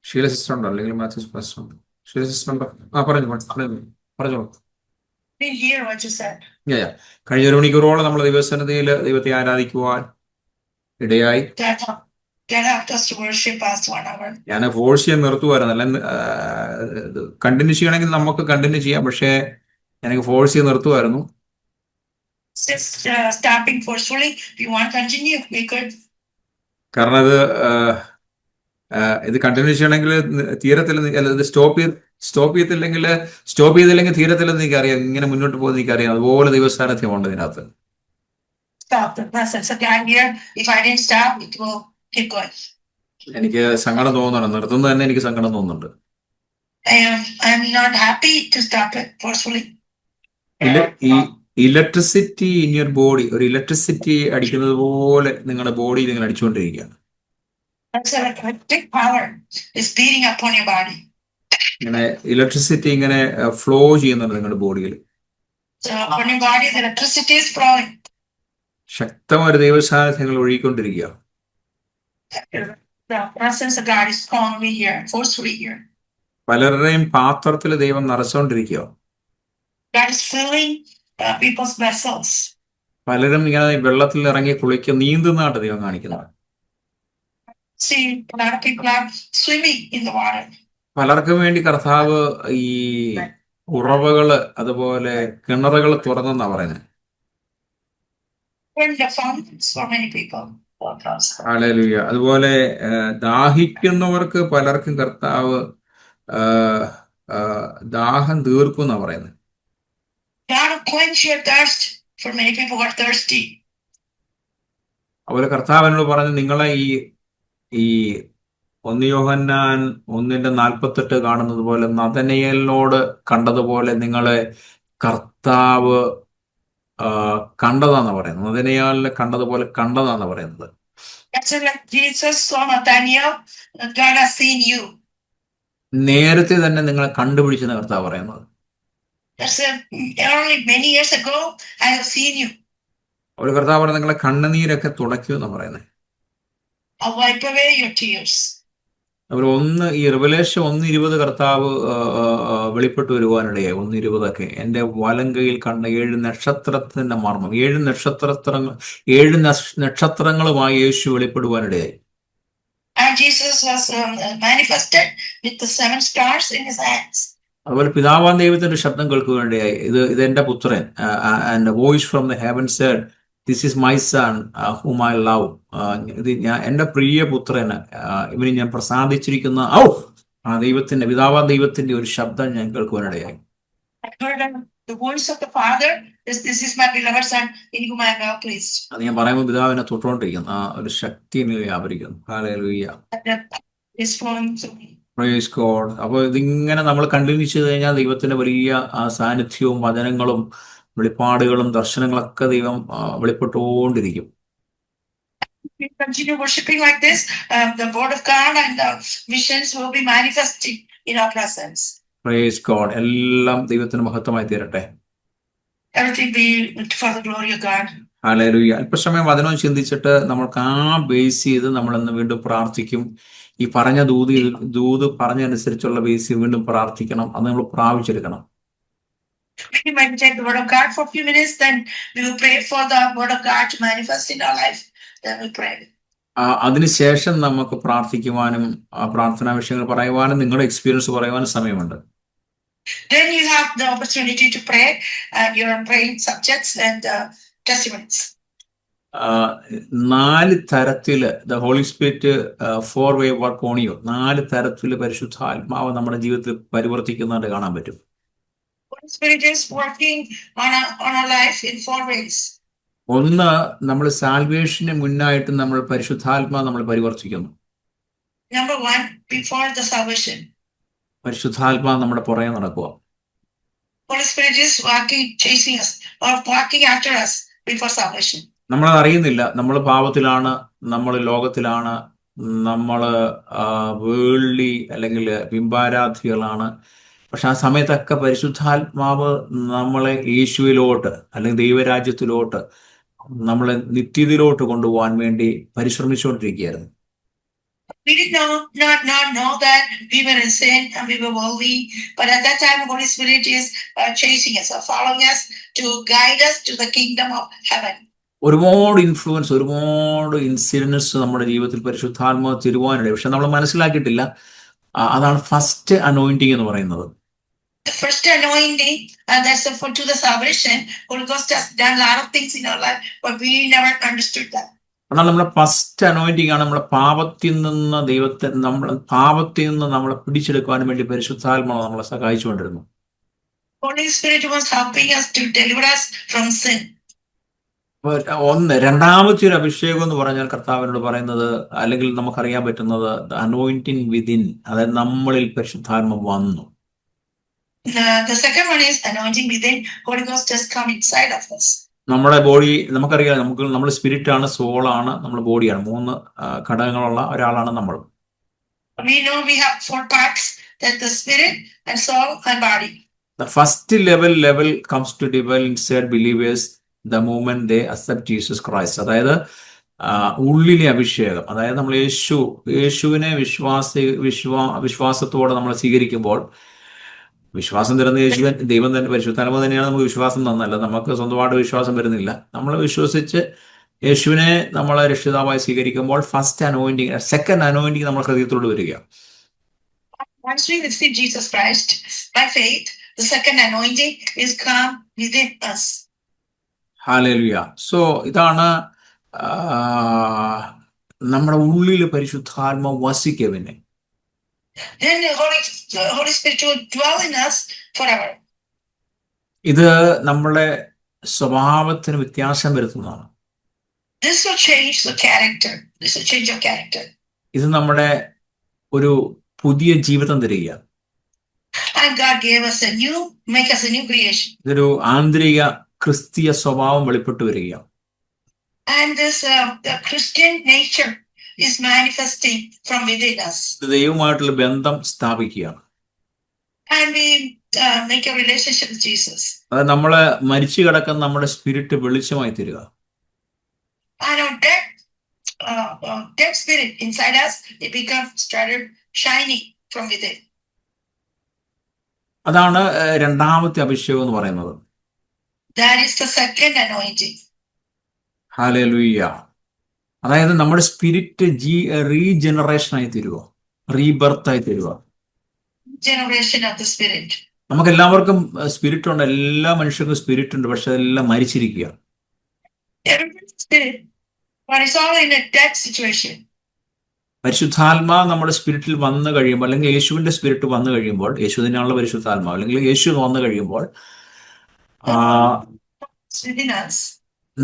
ഷീല സിസ്റ്റർ ഉണ്ടോ? അല്ലെങ്കിൽ മാത്യൂസ് പാസ്റ്റർ ഉണ്ടോ? ഷീല സിസ്റ്റർ ഉണ്ടോ? പറഞ്ഞോളൂ. കഴിഞ്ഞ 1 മണിക്കൂറോളം നമ്മൾ ദൈവസന്നിധിയിൽ ദൈവത്തെ ആരാധിക്കുവാൻ ഇടയായി. ഞാൻ ഫോഴ്സ് ചെയ്യാൻ നിർത്തുമായിരുന്നു. അല്ല, കണ്ടിന്യൂ ചെയ്യണമെങ്കിൽ നമുക്ക് കണ്ടിന്യൂ ചെയ്യാം, പക്ഷേ എനിക്ക് ഫോഴ്സ് ചെയ്ത് നിർത്തുമായിരുന്നു. കാരണം ഇത് കണ്ടിന്യൂ ചെയ്യണമെങ്കിൽ തീരത്തിൽ സ്റ്റോപ്പ് ചെയ്ത് സ്റ്റോപ്പ് ചെയ്തില്ലെങ്കിൽ തീരത്തില്ലെന്ന് എനിക്കറിയാം. ഇങ്ങനെ മുന്നോട്ട് പോകുന്നത് എനിക്കറിയാം. അതുപോലെ ദൈവസാന്നിധ്യമുണ്ട് ഇതിനകത്ത്. Stop the presence of God here. If I didn't stop, it will keep going. എനിക്ക് സങ്കടം തോന്നുന്നുണ്ട്. നിർത്തുന്നത് തന്നെ എനിക്ക് സങ്കടം തോന്നുന്നുണ്ട്. I'm not happy to stop it forcefully. ഈ ഇലക്ട്രിസിറ്റി ഇൻ യുവർ ബോഡി, ഒരു ഇലക്ട്രിസിറ്റി അടിക്കുന്നത് പോലെ നിങ്ങളുടെ ബോഡി നിങ്ങൾ അടിച്ചുകൊണ്ടിരിക്കുകയാണ്. That's electric power is beating upon your body. ഇങ്ങനെ ഇലക്ട്രിസിറ്റി ഇങ്ങനെ ഫ്ലോ ചെയ്യുന്നുണ്ട് നിങ്ങളുടെ ബോഡിയിൽ. So upon your body, the electricity is flowing. ശക്തമായ ദൈവസാന്നിധ്യങ്ങൾ ഒഴുകിക്കൊണ്ടിരിക്കുക. The presence of God is strongly here, forcefully here. പലരുടെയും പാത്രത്തിൽ ദൈവം നിറച്ചുകൊണ്ടിരിക്കുക. God is filling people's vessels. പലരും ഇങ്ങനെ വെള്ളത്തിൽ ഇറങ്ങി നീന്തുന്നതായിട്ട് ദൈവം കാണിക്കുന്നത്. See, a lot of people are swimming in the water. പലർക്കും വേണ്ടി കർത്താവ് ഈ ഉറവകള് അതുപോലെ കിണറുകൾ തുറന്നെന്നാ പറയുന്നത്. The fountains for many people. Hallelujah. അതുപോലെ ദാഹിക്കുന്നവർക്ക് പലർക്കും കർത്താവ് ദാഹം തീർക്കും എന്നാ പറയുന്നത്. God will quench your thirst for many people who are thirsty. അതുപോലെ കർത്താവ് എന്നോട് പറഞ്ഞു, നിങ്ങളെ ഈ 1 യോഹന്നാൻ 1:48 കാണുന്നത് പോലെ നഥനയേലിനോട് കണ്ടതുപോലെ നിങ്ങളെ കർത്താവ് കണ്ടതാന്ന് പറയുന്നത്. നഥനയേലിനെ കണ്ടതുപോലെ കണ്ടതാന്ന് പറയുന്നത്. Like Jesus saw Nathanael, God has seen you. നേരത്തെ തന്നെ നിങ്ങളെ കണ്ടുപിടിച്ചെന്ന് കർത്താവ് പറയുന്നത്. Only many years ago I have seen you. ഒരു കർത്താവ് പറഞ്ഞ നിങ്ങളെ കണ്ണുനീരൊക്കെ തുടയ്ക്കുമെന്ന് പറയുന്നത്. I'll wipe away your tears. അതുപോലെ ഈ റിവലേഷൻ 1:20 കർത്താവ് വെളിപ്പെട്ട് വരുവാനിടയായി. 1:20 എന്റെ വലങ്കയിൽ കണ്ട 7 നക്ഷത്രത്തിന്റെ മർമ്മം, 7 നക്ഷത്രങ്ങളുമായി യേശു വെളിപ്പെടുവാനിടയായി. And Jesus was manifested with the 7 stars in his hands. അതുപോലെ പിതാവാം ദൈവത്തിന്റെ ശബ്ദം കേൾക്കുവാനിടയായി. ഇത് എന്റെ പുത്രൻ. And voice from the heaven said, this is my son whom I love. ഇത് എന്റെ പ്രിയ പുത്രന്, ഇവന് ഞാൻ പ്രസാദിച്ചിരിക്കുന്ന ആ ദൈവത്തിന്റെ, പിതാവാം ദൈവത്തിന്റെ ഒരു ശബ്ദം ഞാൻ കേൾക്കുവാനിടയായി. The voice of the Father, this is my beloved son in whom I am well pleased. അത് ഞാൻ പറയുമ്പോൾ പിതാവിനെ തൊട്ടുകൊണ്ടിരിക്കുന്നു. ആ ഒരു ശക്തി വ്യാപരിക്കുന്നു. ഹല്ലേലൂയ. Praise God. അപ്പോൾ ഇതിങ്ങനെ നമ്മൾ കണ്ടിന്യൂ ചെയ്ത് കഴിഞ്ഞാൽ ദൈവത്തിന്റെ വലിയ സാന്നിധ്യവും വചനങ്ങളും വെളിപ്പാടുകളും ദർശനങ്ങളൊക്കെ ദൈവം വെളിപ്പെട്ടുകൊണ്ടിരിക്കും. We continue worshiping like this, the word of God and the visions will be manifesting in our presence. Praise God. എല്ലാം ദൈവത്തിന് മഹത്വമായി തീരട്ടെ. Everything be for the glory of God. Hallelujah. അല്പസമയം വചനം ചിന്തിച്ചിട്ട് നമ്മൾക്ക് ആ ബേസ് ചെയ്ത് നമ്മളിന്ന് വീണ്ടും പ്രാർത്ഥിക്കും. ഈ പറഞ്ഞ ദൂത് പറഞ്ഞനുസരിച്ചുള്ള ബേസ് വീണ്ടും പ്രാർത്ഥിക്കണം. അത് നമ്മൾ പ്രാപിച്ചെടുക്കണം. We might take the word of God for a few minutes, then we will pray for the word of God to manifest in our life. Then we pray. അതിനുശേഷം നമുക്ക് പ്രാർത്ഥിക്കുവാനും പ്രാർത്ഥനാ വിഷയങ്ങൾ പറയുവാനും നിങ്ങളുടെ എക്സ്പീരിയൻസ് പറയുവാനും സമയമുണ്ട്. Then you have the opportunity to pray your praying subjects and testimonies. 4 തരത്തില് the holy spirit 4 way work on you. 4 തരത്തില് പരിശുദ്ധാത്മാവ് നമ്മുടെ ജീവിതത്തിൽ പരിവർത്തിക്കുന്നതായിട്ട് കാണാൻ പറ്റും. Holy Spirit is working on our life in 4 ways. ഒന്ന്, നമ്മൾ സാൽവേഷന് മുന്നായിട്ട് നമ്മൾ പരിശുദ്ധാത്മാവ് നമ്മൾ പരിവർത്തിക്കുന്നു. Number 1, before the salvation, പരിശുദ്ധാത്മാവ് നമ്മുടെ പുറകെ നടക്കുക. Holy Spirit is walking, chasing us or walking after us before salvation. നമ്മളത് അറിയുന്നില്ല. നമ്മൾ പാപത്തിലാണ്, നമ്മൾ ലോകത്തിലാണ്, നമ്മൾ വേൾഡ്ലി അല്ലെങ്കിൽ ബിംബാരാധികളാണ്. പക്ഷെ ആ സമയത്തൊക്കെ പരിശുദ്ധാത്മാവ് നമ്മളെ യേശുവിലോട്ട് അല്ലെങ്കിൽ ദൈവരാജ്യത്തിലോട്ട്, നമ്മളെ നിത്യതയിലോട്ട് കൊണ്ടുപോകാൻ വേണ്ടി പരിശ്രമിച്ചുകൊണ്ടിരിക്കുകയായിരുന്നു. We did not know that we were in sin and we were worldly, but at that time the Holy Spirit is chasing us or following us to guide us to the kingdom of heaven. ഒരുപാട് ഇൻഫ്ലുവൻസ്, ഒരുപാട് ഇൻസിഡൻസ് നമ്മുടെ ജീവിതത്തിൽ പരിശുദ്ധാത്മാവ് തരുവാനിടയിൽ. പക്ഷെ നമ്മൾ മനസ്സിലാക്കിയിട്ടില്ല. അതാണ് ഫസ്റ്റ് അനോയിന്റിങ് എന്ന് പറയുന്നത്. The first anointing, and that's to the salvation. Holy Ghost has done a lot of things in our life, but we never understood that. എന്നാൽ നമ്മുടെ ഫസ്റ്റ് അനോയിന്റിംഗ് ആണ് നമ്മളെ പാപത്തിൽ നിന്ന് നമ്മളെ പിടിച്ചെടുക്കുവാനും വേണ്ടി പരിശുദ്ധാത്മാവ് നമ്മളെ സഹായിച്ചുകൊണ്ടിരുന്നു. Holy Spirit was helping us to deliver us from sin. രണ്ടാമത്തെ ഒരു അഭിഷേകം എന്ന് പറഞ്ഞാൽ കർത്താവിനോട് പറയുന്നത്, അല്ലെങ്കിൽ നമുക്കറിയാൻ പറ്റുന്നത്, അനോയിന്റിംഗ് വിതിൻ, അതായത് നമ്മളിൽ പരിശുദ്ധാത്മ വന്നു. The second one is anointing within. Holy Ghost just come inside of us. നമ്മുടെ ബോഡി നമുക്കറിയാം, നമ്മൾ സ്പിരിറ്റ് ആണ്, സോളാണ്, നമ്മുടെ ബോഡിയാണ്. 3 ഘടകങ്ങളുള്ള ഒരാളാണ് നമ്മൾ. We know we have 4 parts, that the spirit and soul and body. The first level comes to develop inside believers the moment they accept Jesus Christ. അതായത് ഉള്ളിലെ അഭിഷേകം, അതായത് നമ്മൾ യേശുവിനെ വിശ്വാസത്തോടെ നമ്മൾ സ്വീകരിക്കുമ്പോൾ, വിശ്വാസം തരുന്ന യേശുവൻ ദൈവം തന്നെ, പരിശുദ്ധാത്മാവ് തന്നെയാണ് നമുക്ക് വിശ്വാസം തന്നല്ല, നമുക്ക് സ്വന്തമായിട്ട് വിശ്വാസം വരുന്നില്ല. നമ്മൾ വിശ്വസിച്ച് യേശുവിനെ നമ്മളെ രക്ഷിതാവായി സ്വീകരിക്കുമ്പോൾ ഫസ്റ്റ് അനോയിന്റിങ്, സെക്കൻഡ് അനോയിന്റിങ് നമ്മുടെ ഹൃദയത്തോട് വരിക. Once we receive Jesus Christ by faith, the second anointing is come within us. Hallelujah. So ഇതാണ് നമ്മുടെ ഉള്ളിൽ പരിശുദ്ധാത്മാവ് വസിക്കുക. പിന്നെ Then the Holy Spirit will dwell in us forever. ഇത് നമ്മുടെ സ്വഭാവത്തിന് വ്യത്യാസം വരുത്തുന്നതാണ്. This will change the character. This will change your character. ഇത് നമ്മുടെ ഒരു പുതിയ ജീവിതം തരിക. And God gave us make us a new creation. ഇതൊരു ആന്തരിക ക്രിസ്തീയ സ്വഭാവം വെളിപ്പെട്ടു വരിക. And this the Christian nature is manifesting from within us. ദൈവവുമായിട്ടുള്ള ബന്ധം സ്ഥാപിക്കുക. And we make a relationship with Jesus. അത് നമ്മളെ മരിച്ചു കിടക്കുന്ന നമ്മുടെ സ്പിരിറ്റ് വെളിച്ചമായി തരിക. And our dead spirit inside us, it started shining from within. അതാണ് രണ്ടാമത്തെ അഭിഷേകം എന്ന് പറയുന്നത്. That is the second anointing. Hallelujah. അതായത് നമ്മുടെ സ്പിരിറ്റ് റീജനറേഷൻ ആയി തരുക, റീബർത്ത് ആയി തരുക. Generation of the spirit. നമുക്ക് എല്ലാവർക്കും സ്പിരിറ്റ് ഉണ്ട്, എല്ലാ മനുഷ്യർക്കും സ്പിരിറ്റ് ഉണ്ട്, പക്ഷെ അതെല്ലാം മരിച്ചിരിക്കുക. Spirit, but it's all in a dead situation. പരിശുദ്ധാത്മാവ് നമ്മുടെ സ്പിരിറ്റിൽ വന്നു കഴിയുമ്പോൾ, അല്ലെങ്കിൽ യേശുവിന്റെ സ്പിരിറ്റ് വന്നു കഴിയുമ്പോൾ, യേശു തന്നെയാണുള്ള പരിശുദ്ധാത്മാവ്, അല്ലെങ്കിൽ യേശു വന്നു കഴിയുമ്പോൾ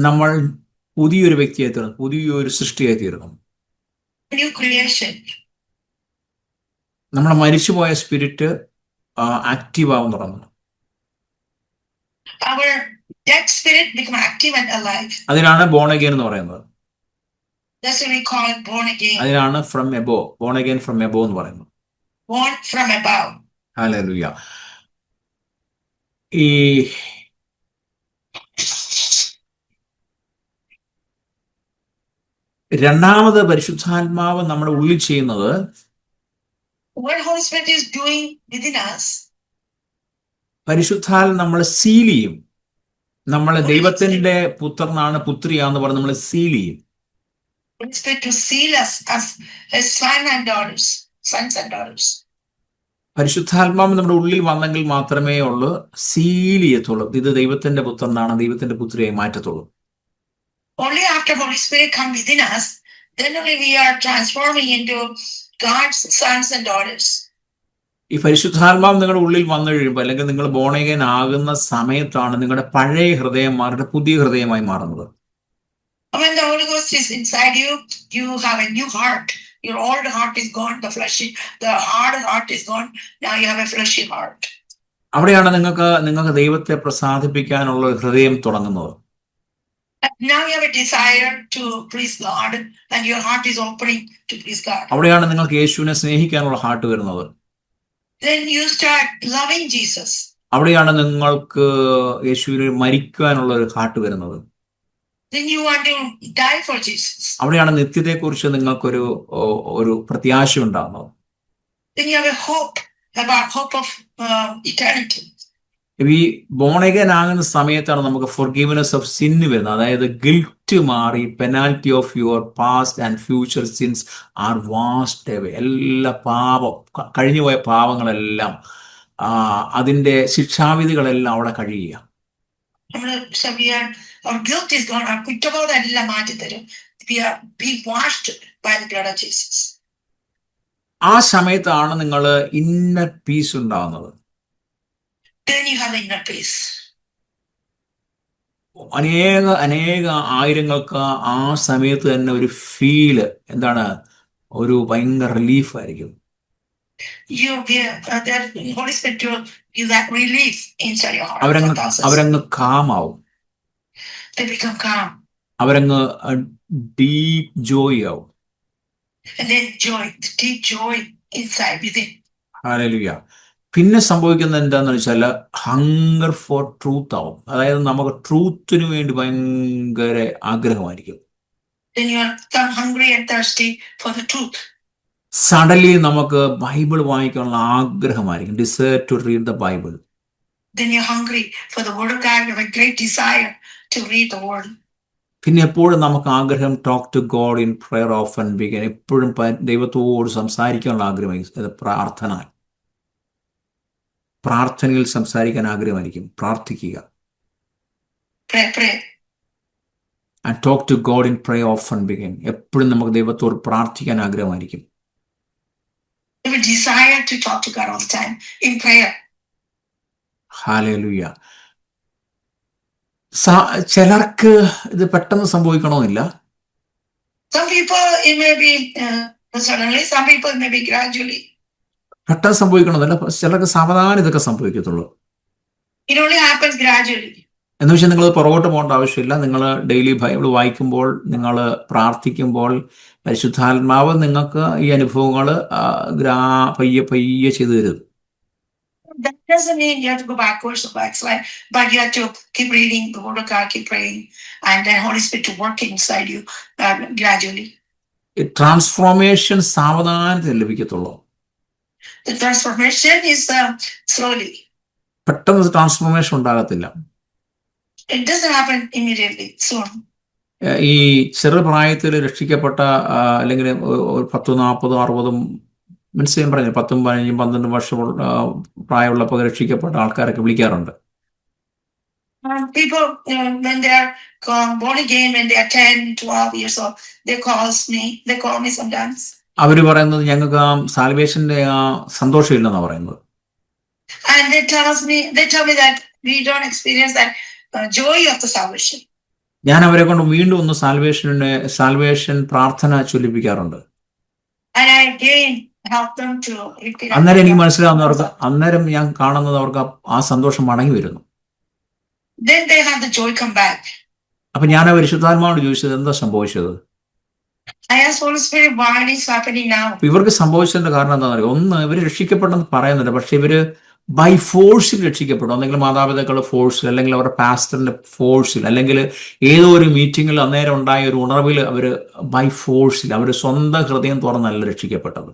നമ്മൾ പുതിയൊരു വ്യക്തിയായി തീർന്നു, പുതിയൊരു സൃഷ്ടിയായി തീർന്നു. നമ്മളെ മരിച്ചുപോയ സ്പിരിറ്റ് ആക്റ്റീവ് ആവാൻ തുടങ്ങുന്നു. അതിനാണ് ബോൺ അഗൈൻ എന്ന് പറയുന്നത്. അതിനാണ് from above, bone again from above എന്ന് പറയുന്നത്. ഹല്ലേലൂയ. ഈ രണ്ടാമത് പരിശുദ്ധാത്മാവ് നമ്മുടെ ഉള്ളിൽ ചെയ്യുന്നത്, പരിശുദ്ധാത്മാവ് നമ്മളെ സീൽ ചെയ്യും. നമ്മളെ ദൈവത്തിന്റെ പുത്രനാണ്, പുത്രിയാന്ന് പറഞ്ഞ് നമ്മളെ സീൽ ചെയ്യും. പരിശുദ്ധാത്മാവ് നമ്മുടെ ഉള്ളിൽ വന്നെങ്കിൽ മാത്രമേ ഉള്ളൂ സീൽ ചെയ്യത്തുള്ളൂ. ഇത് ദൈവത്തിന്റെ പുത്രനാണ്, ദൈവത്തിന്റെ പുത്രിയായി മാറ്റത്തുള്ളൂ. Only after Holy Spirit come within us, then only we are transforming into God's sons and daughters. ഈ പരിശുദ്ധാത്മാവ് നിങ്ങളുടെ ഉള്ളിൽ വന്നു കഴിയുമ്പോൾ, അല്ലെങ്കിൽ നിങ്ങൾ ബോൺ അഗൈൻ ആകുന്ന സമയത്താണ് നിങ്ങളുടെ പഴയ ഹൃദയം മാറിയിട്ട് പുതിയ ഹൃദയമായി മാറുന്നത്. When the Holy Ghost is inside you, you have a new heart. Your old heart is gone, the hard heart is gone. Now you have a fleshy heart. അവിടെയാണ് നിങ്ങൾക്ക് ദൈവത്തെ പ്രസാദിപ്പിക്കാനുള്ള ഹൃദയം തുടങ്ങുന്നത്. Now you have a desire to please God, and your heart is opening to please God. അവിടെയാണ് നിങ്ങൾക്ക് യേശുവിനെ സ്നേഹിക്കാനുള്ള ഹാർട്ട് വരുന്നത്. Then you start loving Jesus. അവിടെയാണ് നിങ്ങൾക്ക് യേശുവിനെ മരിക്കാനുള്ള ഒരു ഹാർട്ട് വരുന്നത്. Then you want to die for Jesus. അവിടെയാണ് നിത്യതയെക്കുറിച്ച് നിങ്ങൾക്കൊരു പ്രത്യാശ ഉണ്ടാകുന്നത്. Then you have a hope of eternity. ഈ ബോൺ അഗൈൻ ആകുന്ന സമയത്താണ് നമുക്ക് ഫോർഗിവ്നെസ് ഓഫ് സിൻ വരുന്നത്. അതായത് ഗിൽറ്റ് മാറി, penalty of your past and future sins are washed away. എല്ലാ കഴിഞ്ഞുപോയ പാപങ്ങളെല്ലാം, അതിൻ്റെ ശിക്ഷാവിധികളെല്ലാം അവിടെ കഴിയുക. our guilt is gone. Our കുറ്റബോധമെല്ലാം മാറ്റിത്തരും. We are being washed by the blood of Jesus. ആ സമയത്താണ് നിങ്ങൾ ഇന്നർ പീസ് ഉണ്ടാകുന്നത്. Then you have the inner peace. അനേക ആയിരങ്ങൾക്ക് ആ സമയത്ത് തന്നെ ഒരു ഫീല് എന്താണ്, ഒരു ഭയങ്കര റിലീഫായിരിക്കും. Holy Spirit will give that relief inside your heart. അവരങ്ങ് കാമാവും. They become calm. അവരങ്ങ് ഡീപ് ജോയ് ആവും. And then joy, the deep joy inside within. Hallelujah. പിന്നെ സംഭവിക്കുന്നത് എന്താന്ന് വെച്ചാൽ ഹങ്കർ ഫോർ ട്രൂത്ത് ആവും. അതായത് നമുക്ക് ട്രൂത്തിന് വേണ്ടി ഭയങ്കര ആഗ്രഹമായിരിക്കും. Then you are hungry and thirsty for the truth. Suddenly നമുക്ക് ബൈബിൾ വായിക്കാനുള്ള ആഗ്രഹമായിരിക്കും. Desire to read the Bible. Then you're hungry for the word of God. You have a great desire to read the word. പിന്നെ എപ്പോഴും നമുക്ക് ആഗ്രഹം talk to God in prayer often begin. എപ്പോഴും ദൈവത്തോട് സംസാരിക്കാനുള്ള ആഗ്രഹം. പ്രാർത്ഥനയിൽ സംസാരിക്കാൻ ആഗ്രഹമായിരിക്കും. പ്രാർത്ഥിക്കുക. And talk to God in prayer often begin. എപ്പോഴും നമുക്ക് ദൈവത്തോട് പ്രാർത്ഥിക്കാൻ ആഗ്രഹമായിരിക്കും. Desire to talk to God all the time in prayer. Hallelujah. ചിലർക്ക് ഇത് പെട്ടെന്ന് സംഭവിക്കണമെന്നില്ല. Some people it may be suddenly, some people may be gradually. പെട്ടെന്ന് സംഭവിക്കണമെന്നില്ല. ചിലർക്ക് സാവധാനം ഇതൊക്കെ സംഭവിക്കത്തുള്ളൂ. It only happens gradually. എന്ന് വെച്ചാൽ നിങ്ങൾ പുറകോട്ട് പോകേണ്ട ആവശ്യമില്ല. നിങ്ങൾ ഡെയിലി ബൈബിൾ വായിക്കുമ്പോൾ, നിങ്ങൾ പ്രാർത്ഥിക്കുമ്പോൾ പരിശുദ്ധാത്മാവ് നിങ്ങൾക്ക് ഈ അനുഭവങ്ങൾ പയ്യെ ചെയ്തു തരും. That doesn't mean you have to go backwards or backslide, but you have to keep reading the word of God, keep praying, and then Holy Spirit to work inside you gradually. Transformation സാവധാനത്തിൽ ലഭിക്കത്തുള്ളൂ. The transformation is slowly. പെട്ടെന്ന് ട്രാൻസ്ഫോർമേഷൻ ഉണ്ടാകത്തില്ല. It doesn't happen immediately, soon. ഈ ചെറുപ്രായത്തിൽ രക്ഷിക്കപ്പെട്ട അല്ലെങ്കിൽ 10, 40, 60 മനസ്സിലും പറഞ്ഞു 10, 15, 12 വർഷം പ്രായമുള്ളപ്പോൾ രക്ഷിക്കപ്പെട്ട ആൾക്കാരൊക്കെ വിളിക്കാറുണ്ട്. People when they are born again, when they are 10, 12 years old, they call me sometimes. അവര് പറയുന്നത് ഞങ്ങൾക്ക് ആ സാൽവേഷന്റെ ആ സന്തോഷമില്ലെന്നാണ് പറയുന്നത്. And they tell me that we don't experience that joy of the salvation. ഞാൻ അവരെ കൊണ്ട് വീണ്ടും ഒന്ന് സാൽവേഷൻ പ്രാർത്ഥന ചൊല്ലിപ്പിക്കാറുണ്ട്. And I again help them to. അന്നേരം എനിക്ക് മനസ്സിലാവുന്നവർക്ക്, അന്നേരം ഞാൻ കാണുന്നത് അവർക്ക് ആ സന്തോഷം മടങ്ങി വരുന്നു. Then they have the joy come back. അപ്പൊ ഞാൻ ആ പരിശുദ്ധാത്മാവോട് ചോദിച്ചത് എന്താ സംഭവിച്ചത്? I asked Holy Spirit, why is happening now? ഇവർക്ക് സംഭവിച്ചതിന്റെ കാരണം എന്താണെന്ന് അറിയോ? ഒന്ന്, ഇവര് രക്ഷിക്കപ്പെട്ടെന്ന് പറയുന്നുണ്ട്, പക്ഷെ ഇവര് ബൈ ഫോഴ്സിൽ രക്ഷിക്കപ്പെടും. അല്ലെങ്കിൽ മാതാപിതാക്കളുടെ ഫോഴ്സിൽ, അല്ലെങ്കിൽ അവരുടെ പാസ്റ്ററിന്റെ ഫോഴ്സിൽ, അല്ലെങ്കിൽ ഏതോ ഒരു മീറ്റിങ്ങിൽ അന്നേരം ഉണ്ടായ ഒരു ഉണർവിൽ അവര് ബൈ ഫോഴ്സിൽ, അവര് സ്വന്തം ഹൃദയം തുറന്നല്ല രക്ഷിക്കപ്പെട്ടത്.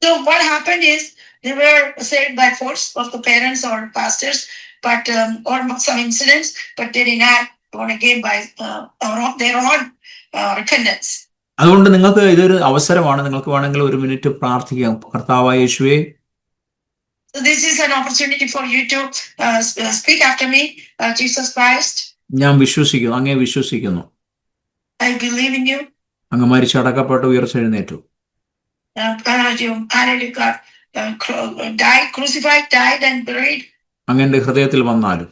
So what happened is they were saved by force of the parents or pastors, but or some incidents, but they did not born again by their own repentance. അതുകൊണ്ട് നിങ്ങൾക്ക് ഇതൊരു അവസരമാണ്. നിങ്ങൾക്ക് വേണമെങ്കിൽ ഒരു മിനിറ്റ് പ്രാർത്ഥിക്കാം. കർത്താവായ യേശുവേ, so this is an opportunity for you to speak after me, Jesus Christ. ഞാൻ വിശ്വസിക്കുന്നു, അങ്ങേ വിശ്വസിക്കുന്നു. I believe in you. അങ്ങ് മരിച്ചടക്കപ്പെട്ട് ഉയർത്തെഴുന്നേറ്റു. Died, crucified, died and buried. അങ്ങന്റെ ഹൃദയത്തിൽ വന്നാലും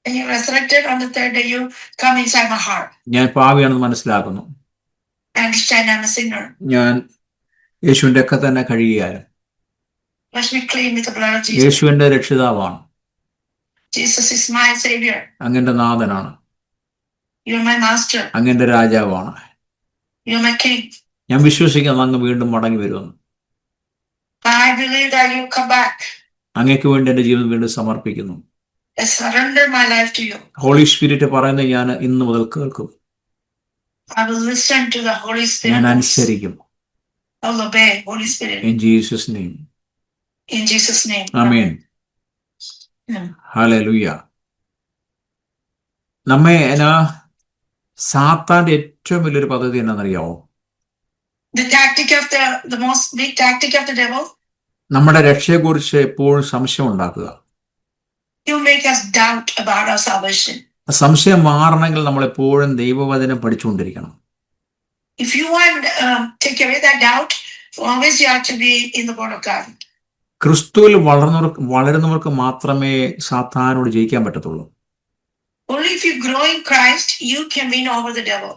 and you resurrected on the third day. You come inside my heart. ഞാൻ പാപിയാണെന്ന് മനസ്സിലാക്കുന്നു. I understand I'm a sinner. ഞാൻ യേശുവിന്റെ ഒക്കെ തന്നെ കഴിയാലും Wash me clean with the blood of Jesus. യേശുവിന്റെ രക്ഷിതാവാണ്. Jesus is my savior. അങ്ങന്റെ നാഥനാണ്. You're my master. അങ്ങന്റെ രാജാവാണ്. You're my king. ഞാൻ വിശ്വസിക്കുന്നു അങ്ങ് വീണ്ടും മടങ്ങി വരുമെന്ന്. I believe that you come back. അങ്ങേക്ക് വേണ്ടി എന്റെ ജീവിതം വീണ്ടും സമർപ്പിക്കുന്നു. I surrender my life to you. Holy spirit പറയുന്നത് ഞാൻ ഇന്ന് മുതൽ കേൾക്കും. I will listen to the Holy Spirit. ഞാൻ അനുസരിക്കും. I will obey Holy Spirit. In Jesus name. In Jesus name. Amen. Amen. Hallelujah. നമ്മെ സാത്താന്റെ ഏറ്റവും വലിയൊരു പദ്ധതി എന്നാണെന്നറിയാമോ? The tactic of the most big tactic of the devil. നമ്മുടെ രക്ഷയെക്കുറിച്ച് എപ്പോഴും സംശയം ഉണ്ടാക്കുക. You make us doubt about our salvation. സംശയം മാറണമെങ്കിൽ നമ്മൾ എപ്പോഴും ദൈവവചനം പഠിച്ചുകൊണ്ടിരിക്കണം. If you want take away that doubt, always you have to be in the Word of God. ക്രിസ്തുവിൽ വളരുന്നവർക്ക് മാത്രമേ സാത്താനോട് ജയിക്കാൻ പറ്റത്തുള്ളൂ. Only if you grow in Christ, you can win over the devil.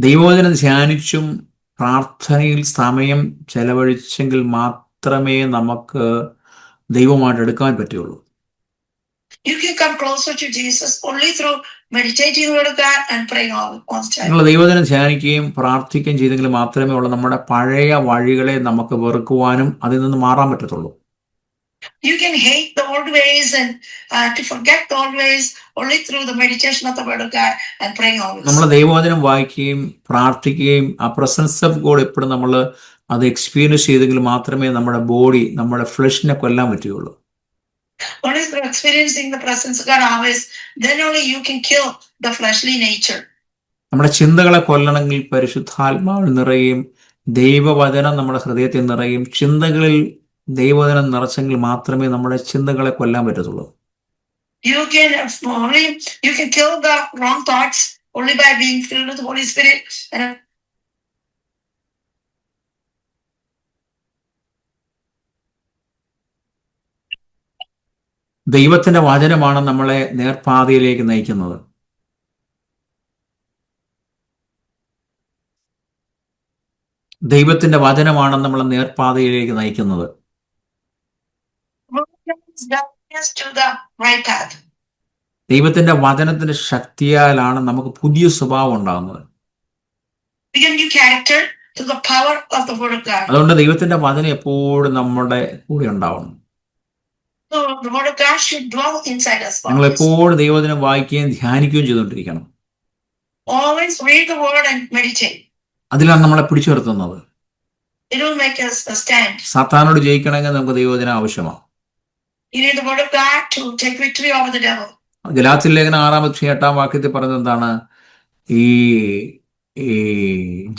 ദൈവവചനം ധ്യാനിച്ചും പ്രാർത്ഥനയിൽ സമയം ചെലവഴിച്ചെങ്കിൽ മാത്രമേ നമുക്ക് ദൈവമായിട്ട് എടുക്കാൻ പറ്റുള്ളൂ. You can come closer to Jesus only through meditating the Word of God and praying all the time. നിങ്ങൾ ദൈവവചനം ധ്യാനിക്കുകയും പ്രാർത്ഥിക്കുകയും ചെയ്തെങ്കിൽ മാത്രമേ ഉള്ള നമ്മുടെ പഴയ വഴികളെ നമുക്ക് വെറുക്കുവാനും അതിൽ നിന്ന് മാറാൻ പറ്റത്തുള്ളൂ. You can hate the old ways and to forget the old ways only through the meditation of the Word of God and praying always. നമ്മൾ ദൈവവചനം വായിക്കുകയും പ്രാർത്ഥിക്കുകയും ആ പ്രസൻസ് ഓഫ് ഗോഡ് എപ്പോഴും നമ്മൾ അത് എക്സ്പീരിയൻസ് ചെയ്തെങ്കിൽ മാത്രമേ നമ്മുടെ ബോഡി, നമ്മുടെ ഫ്ലഷിനെ കൊല്ലാൻ പറ്റുകയുള്ളൂ. Only through experiencing the presence of God always, then only you can kill the fleshly nature. നമ്മുടെ ചിന്തകളെ കൊല്ലണമെങ്കിൽ പരിശുദ്ധാത്മാവിൽ നിറയും, ദൈവവചനം നമ്മുടെ ഹൃദയത്തിൽ നിറയും. ചിന്തകളിൽ ദൈവവചനം നിറച്ചെങ്കിൽ മാത്രമേ നമ്മുടെ ചിന്തകളെ കൊല്ലാൻ പറ്റത്തുള്ളൂ. You can kill the wrong thoughts only by being filled with the Holy Spirit. ദൈവത്തിന്റെ വചനമാണ് നമ്മളെ നേർപാതയിലേക്ക് നയിക്കുന്നത്. ദൈവത്തിന്റെ വചനമാണ് നമ്മളെ നേർപാതയിലേക്ക് നയിക്കുന്നത്. ദൈവത്തിന്റെ വചനത്തിന്റെ ശക്തിയാലാണ് നമുക്ക് പുതിയ സ്വഭാവം ഉണ്ടാകുന്നത്. അതുകൊണ്ട് ദൈവത്തിന്റെ വചനം എപ്പോഴും നമ്മുടെ കൂടെ ഉണ്ടാവണം. നിങ്ങൾ എപ്പോഴും ദൈവവചനം വായിക്കുകയും ധ്യാനിക്കുകയും ചെയ്തുകൊണ്ടിരിക്കണം. അതിലാണ് നമ്മളെ പിടിച്ചു നിർത്തുന്നത്. സാത്താനോട് ജയിക്കണമെങ്കിൽ നമുക്ക് ദൈവവചനം ആവശ്യമാണ്. ഗലാത്യർ ലേഖനം 6:8 പറഞ്ഞത് എന്താണ്? ഈ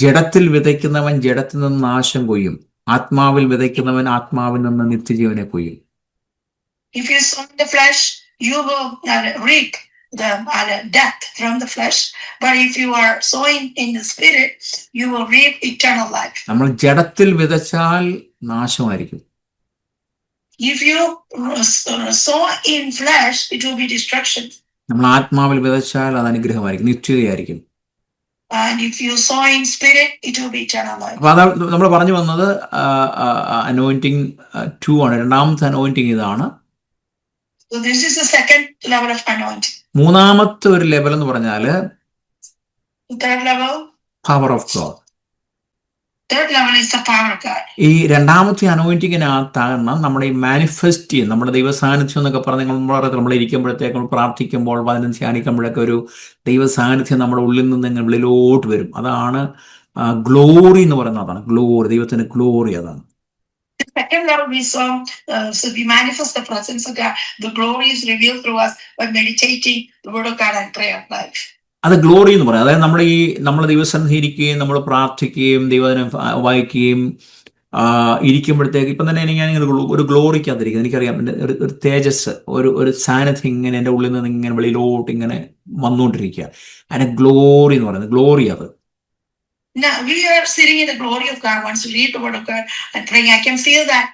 ജഡത്തിൽ വിതയ്ക്കുന്നവൻ ജഡത്തിൽ നിന്ന് നാശം കൊയ്യും, ആത്മാവിൽ വിതയ്ക്കുന്നവൻ ആത്മാവിൽ നിന്ന് നിത്യജീവനെ കൊയ്യും. If you sow in the flesh, you will reap the death from the flesh. But if you are sowing in the spirit, you will reap eternal life. നമ്മൾ ജഡത്തിൽ വിതച്ചാൽ നാശമായിരിക്കും. If you sow in flesh, it will be destruction. നമ്മൾ ആത്മാവിൽ വിതച്ചാൽ അത് അനുഗ്രഹമായിരിക്കും, നിത്യതയായിരിക്കും. And if you sow in spirit, it will be eternal life. അപ്പോൾ അതാണ് നമ്മൾ പറഞ്ഞു വന്നത്. അനോയിന്റിങ് 2 ആണ്. രണ്ടാമത്തെ അനോയിന്റിങ് ഇതാണ്. So this is the second level of anointing. മൂന്നാമത്തെ ഒരു ലെവൽ എന്ന് പറഞ്ഞാല് third level, power of God. third level is the power of God. ഈ രണ്ടാമത്തെ അനോയിന്റിങ്ങിനകത്താണ് നമ്മുടെ ഈ മാനിഫെസ്റ്റ് ചെയ്യും, നമ്മുടെ ദൈവസാന്നിധ്യം എന്നൊക്കെ പറഞ്ഞ് നമ്മൾ ഇരിക്കുമ്പോഴത്തേക്കും പ്രാർത്ഥിക്കുമ്പോൾ വചനം ധ്യാനിക്കുമ്പോഴൊക്കെ ഒരു ദൈവസാന്നിധ്യം നമ്മുടെ ഉള്ളിൽ നിന്ന് ഇങ്ങനെ വെളിയിലോട്ട് വരും. അതാണ് ഗ്ലോറി എന്ന് പറയുന്നത്. അതാണ് ഗ്ലോറി, ദൈവത്തിന്റെ ഗ്ലോറി. അതാണ് The second level we saw, so we manifest the presence of God. The glory is revealed through us by meditating the Word of God and prayer life. അത് ഗ്ലോറി എന്ന് പറയാം. അതായത് നമ്മൾ ദൈവസന്നിധി ഇരിക്കുകയും നമ്മൾ പ്രാർത്ഥിക്കുകയും ദൈവവചനം വായിക്കുകയും ഇരിക്കുമ്പോഴത്തേക്ക് ഇപ്പം തന്നെ ഞാൻ ഒരു ഗ്ലോറിക്കകത്തിരിക്കുന്നത് എനിക്കറിയാം. ഒരു തേജസ്, ഒരു സാന്നിധ്യം ഇങ്ങനെ എൻ്റെ ഉള്ളിൽ നിന്ന് ഇങ്ങനെ വെളിയിലോട്ട് ഇങ്ങനെ വന്നുകൊണ്ടിരിക്കുക. അതിനെ ഗ്ലോറി എന്ന് പറയുന്നത്. ഗ്ലോറി അത്. Now we are sitting in the glory of God. Once you read the Word of God and praying, I can feel that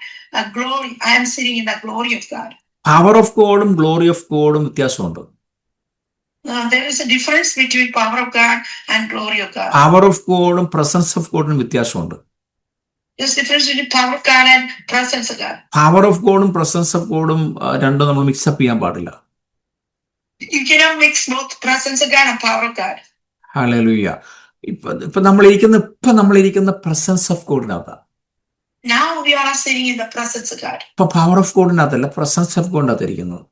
glory. I am sitting in the glory of God. Power of ഗോഡും ഗ്ലോറി ഓഫ് ഗോഡും വ്യത്യാസമുണ്ട്. There is a difference between power of God and glory of God. Power of ഗോഡും പ്രസൻസ് ഓഫ് ഗോഡും വ്യത്യാസമുണ്ട്. There's difference between power of God and presence of God. Power of ഗോഡും പ്രസൻസ് ഓഫ് ഗോഡും രണ്ടും നമ്മൾ മിക്സപ്പ് ചെയ്യാൻ പാടില്ല. You cannot mix both presence of God and power of God. Hallelujah. ഇപ്പൊ നമ്മളിരിക്കുന്ന പ്രസൻസ് ഓഫ് ഗോഡിനകത്താണ്. Now we are sitting in the presence of God. ഇപ്പൊ പവർ ഓഫ് ഗോഡിനകത്തല്ല, പ്രസൻസ് ഓഫ് ഗോഡിനകത്ത് ഇരിക്കുന്നത്.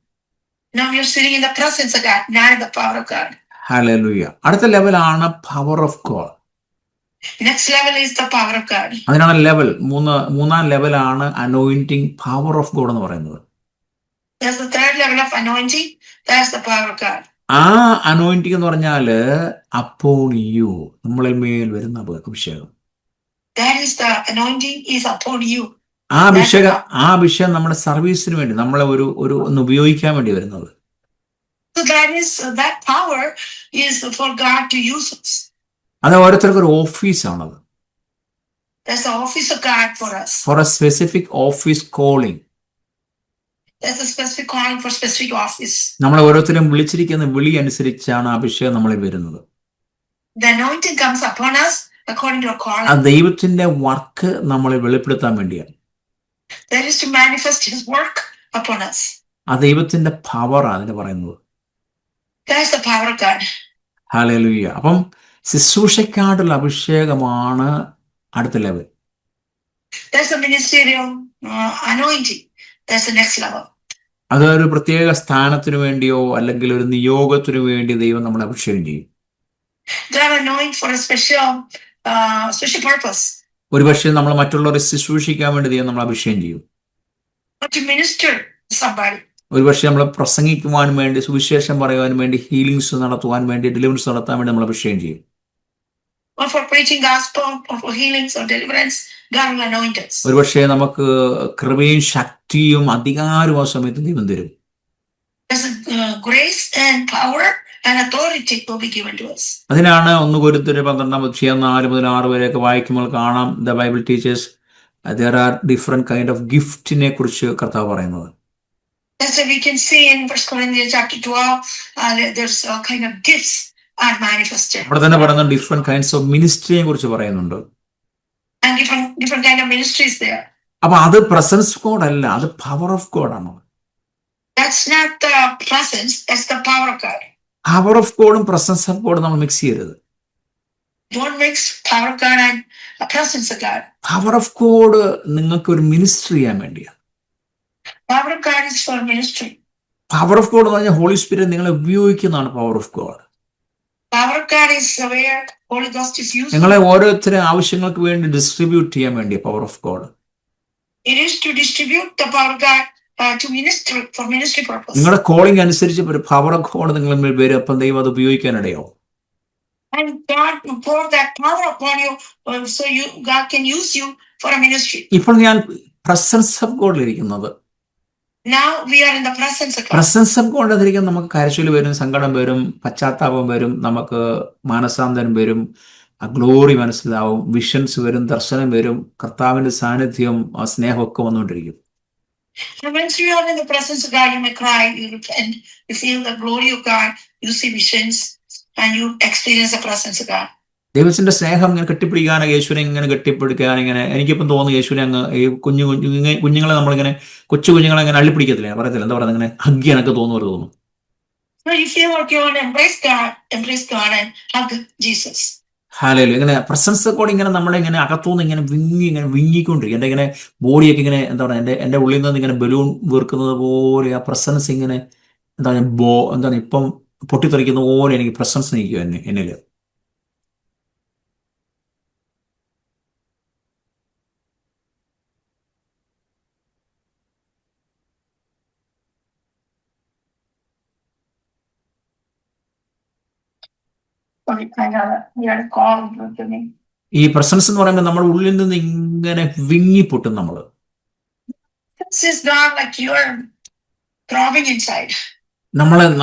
Now we are sitting in the presence of God, not in the power of God. Hallelujah. അടുത്ത ലെവലാണ് power of God. Next level is the power of God. അതിനാണ് മൂന്നാം ലെവലാണ് അനോയിന്റിങ് പവർ ഓഫ് ഗോഡ് എന്ന് പറയുന്നത്. That's the third level of anointing. That's the power of God. ആ അനോയിന്റിങ് എന്ന് പറഞ്ഞാല് അപ്പോൺ യു, നമ്മളിൽ മേൽ വരുന്ന അഭിഷേകം. That is the anointing is upon you. ആ അഭിഷേകം നമ്മുടെ സർവീസിന് വേണ്ടി നമ്മളെ ഒന്ന് ഉപയോഗിക്കാൻ വേണ്ടി വരുന്നത്. So that power is for God to use us. അത് ഓരോരുത്തർക്കും ഒരു ഓഫീസാണത്. That's the office of God for us. For a specific office calling. That's a specific calling for specific office. നമ്മളെ ഓരോരുത്തരും വിളിച്ചിരിക്കുന്ന വിളി അനുസരിച്ചാണ് അഭിഷേകം നമ്മളിൽ വരുന്നത്. The anointing comes upon us according to our calling. ആ ദൈവത്തിന്റെ വർക്ക് നമ്മളെ വെളിപ്പെടുത്താൻ വേണ്ടിയാണ്. That is to manifest His work upon us. ആ ദൈവത്തിന്റെ പവറാണ് അതിന് പറയുന്നത്. That's the power of God. Hallelujah. അപ്പം ശുശ്രൂഷയ്ക്കായിട്ടുള്ള അഭിഷേകമാണ് അടുത്ത level. That's the ministerial anointing. That's the next level. അതൊരു പ്രത്യേക സ്ഥാനത്തിന് വേണ്ടിയോ അല്ലെങ്കിൽ ഒരു നിയോഗത്തിനു വേണ്ടി ദൈവം നമ്മളെ അഭിഷേകം ചെയ്യും. God anoint for a special purpose. ഒരുപക്ഷെ നമ്മൾ മറ്റുള്ളവരെ ശുശ്രൂഷിക്കാൻ വേണ്ടി ദൈവം നമ്മളെ അഭിഷേകം ചെയ്യും. To minister to somebody. ഒരുപക്ഷെ നമ്മളെ പ്രസംഗിക്കുവാൻ വേണ്ടി, സുവിശേഷം പറയുവാൻ വേണ്ടി, ഹീലിംഗ്സ് നടത്തുവാൻ വേണ്ടി, ഡെലിവറൻസ് നടത്താൻ വേണ്ടി നമ്മൾ അഭിഷേകം ചെയ്യും. Or for preaching gospel, or for healings or deliverance, God will anoint us. ഒരുപക്ഷെ നമുക്ക് കൃപയും ശക്തിയും അധികാരവും ആ സമയത്ത് ദൈവം തരും. There's grace and power and authority will be given to us. അതിനാണ് 1 കൊരിന്ത്യർ 12:4-6 വരെയൊക്കെ വായിക്കുമ്പോൾ കാണാം, the Bible teachers there are different kind of ഗിഫ്റ്റിനെ കുറിച്ച് കർത്താവ് പറയുന്നത്. That's what we can see in 1 Corinthians chapter 12. There's a kind of gifts are manifested. അവിടെ തന്നെ പറയുന്ന ഡിഫറെന്റ് കൈൻഡ്സ് ഓഫ് മിനിസ്ട്രിയെ കുറിച്ച് പറയുന്നുണ്ട്. And different kind of ministries there. അപ്പൊ അത് പ്രസൻസ് ഗോഡ് അല്ല, അത് പവർ ഓഫ് ഗോഡ് ആണ്. That's not the presence, that's the power of God. Power of ഗോഡും പ്രസൻസ് ഓഫ് ഗോഡും നമ്മൾ മിക്സ് ചെയ്യരുത്. Don't mix power of God and the presence of God. Power of God നിങ്ങൾക്ക് ഒരു മിനിസ്ട്രി ചെയ്യാൻ വേണ്ടിയാണ്. Power of God is for ministry. Power of God എന്ന് പറഞ്ഞാൽ ഹോളി സ്പിരിറ്റ് നിങ്ങളെ ഉപയോഗിക്കുന്നതാണ് power of God. Power of God is where Holy Ghost is used. നിങ്ങളെ ഓരോരുത്തരെ ആവശ്യങ്ങൾക്ക് വേണ്ടി ഡിസ്ട്രിബ്യൂട്ട് ചെയ്യാൻ വേണ്ടിയ power of God. It is to distribute the power of God to minister for ministry purpose. നിങ്ങളുടെ കോളിംഗ് അനുസരിച്ച് ഒരു പവർ ഓഫ് ഗോഡ് നിങ്ങളുടെ മേൽ വരും. അപ്പം ദൈവം അത് ഉപയോഗിക്കാനിടയോ. And God pour that power upon you, so God can use you for a ministry. ഇപ്പോൾ ഞാൻ പ്രസൻസ് ഓഫ് ഗോഡിലിരിക്കുന്നത്. Now we are in the presence of God. Presence of God അതിരിക്കാൻ നമുക്ക് കരച്ചിൽ വരും, സങ്കടം വരും, പശ്ചാത്താപം വരും, നമുക്ക് മാനസാന്തരം വരും, ഗ്ലോറി മനസ്സിലാവും, വിഷൻസ് വരും, ദർശനം വരും, കർത്താവിന്റെ സാന്നിധ്യം, ആ സ്നേഹമൊക്കെ വന്നുകൊണ്ടിരിക്കും. And once you are in the presence of God, you may cry, you repent, you feel the glory of God, you see visions, and you experience the presence of God. ദൈവത്തിന്റെ സ്നേഹം ഇങ്ങനെ കെട്ടിപ്പിടിക്കാനോ, യേശുവിനെ ഇങ്ങനെ കെട്ടിപ്പിടിക്കാൻ, ഇങ്ങനെ എനിക്കിപ്പം തോന്നുന്നു യേശുവിനെ അങ്ങ് ഈ കുഞ്ഞുങ്ങളെ നമ്മളിങ്ങനെ കൊച്ചു കുഞ്ഞുങ്ങളെ ഇങ്ങനെ അള്ളിപ്പിടിക്കത്തില്ല, പറയത്തില്ല, എന്താ പറയുക, ഇങ്ങനെ ഹഗ്ഗിയാനൊക്കെ തോന്നുന്നു. So you feel like you want to embrace God and hug Jesus. Hallelujah. ഇങ്ങനെ പ്രസൻസ് കോഡ് ഇങ്ങനെ നമ്മളെ ഇങ്ങനെ അകത്തുനിന്ന് ഇങ്ങനെ വിങ്ങിക്കൊണ്ടിരിക്കും. എൻ്റെ ഇങ്ങനെ ബോഡിയൊക്കെ ഇങ്ങനെ എന്താ പറയുക, എൻ്റെ ഉള്ളിൽ നിന്ന് ഇങ്ങനെ ബലൂൺ വീർക്കുന്നത് പോലെ ആ പ്രസൻസ് ഇങ്ങനെ എന്താണ് ഇപ്പം പൊട്ടിത്തെറിക്കുന്ന പോലെ എനിക്ക് പ്രസൻസ് നിൽക്കും എന്നിൽ. ഈ പ്രസൻസ് എന്ന് പറയുമ്പോൾ നമ്മുടെ ഉള്ളിൽ നിന്ന് ഇങ്ങനെ വിങ്ങിപ്പൊട്ടും നമ്മള്.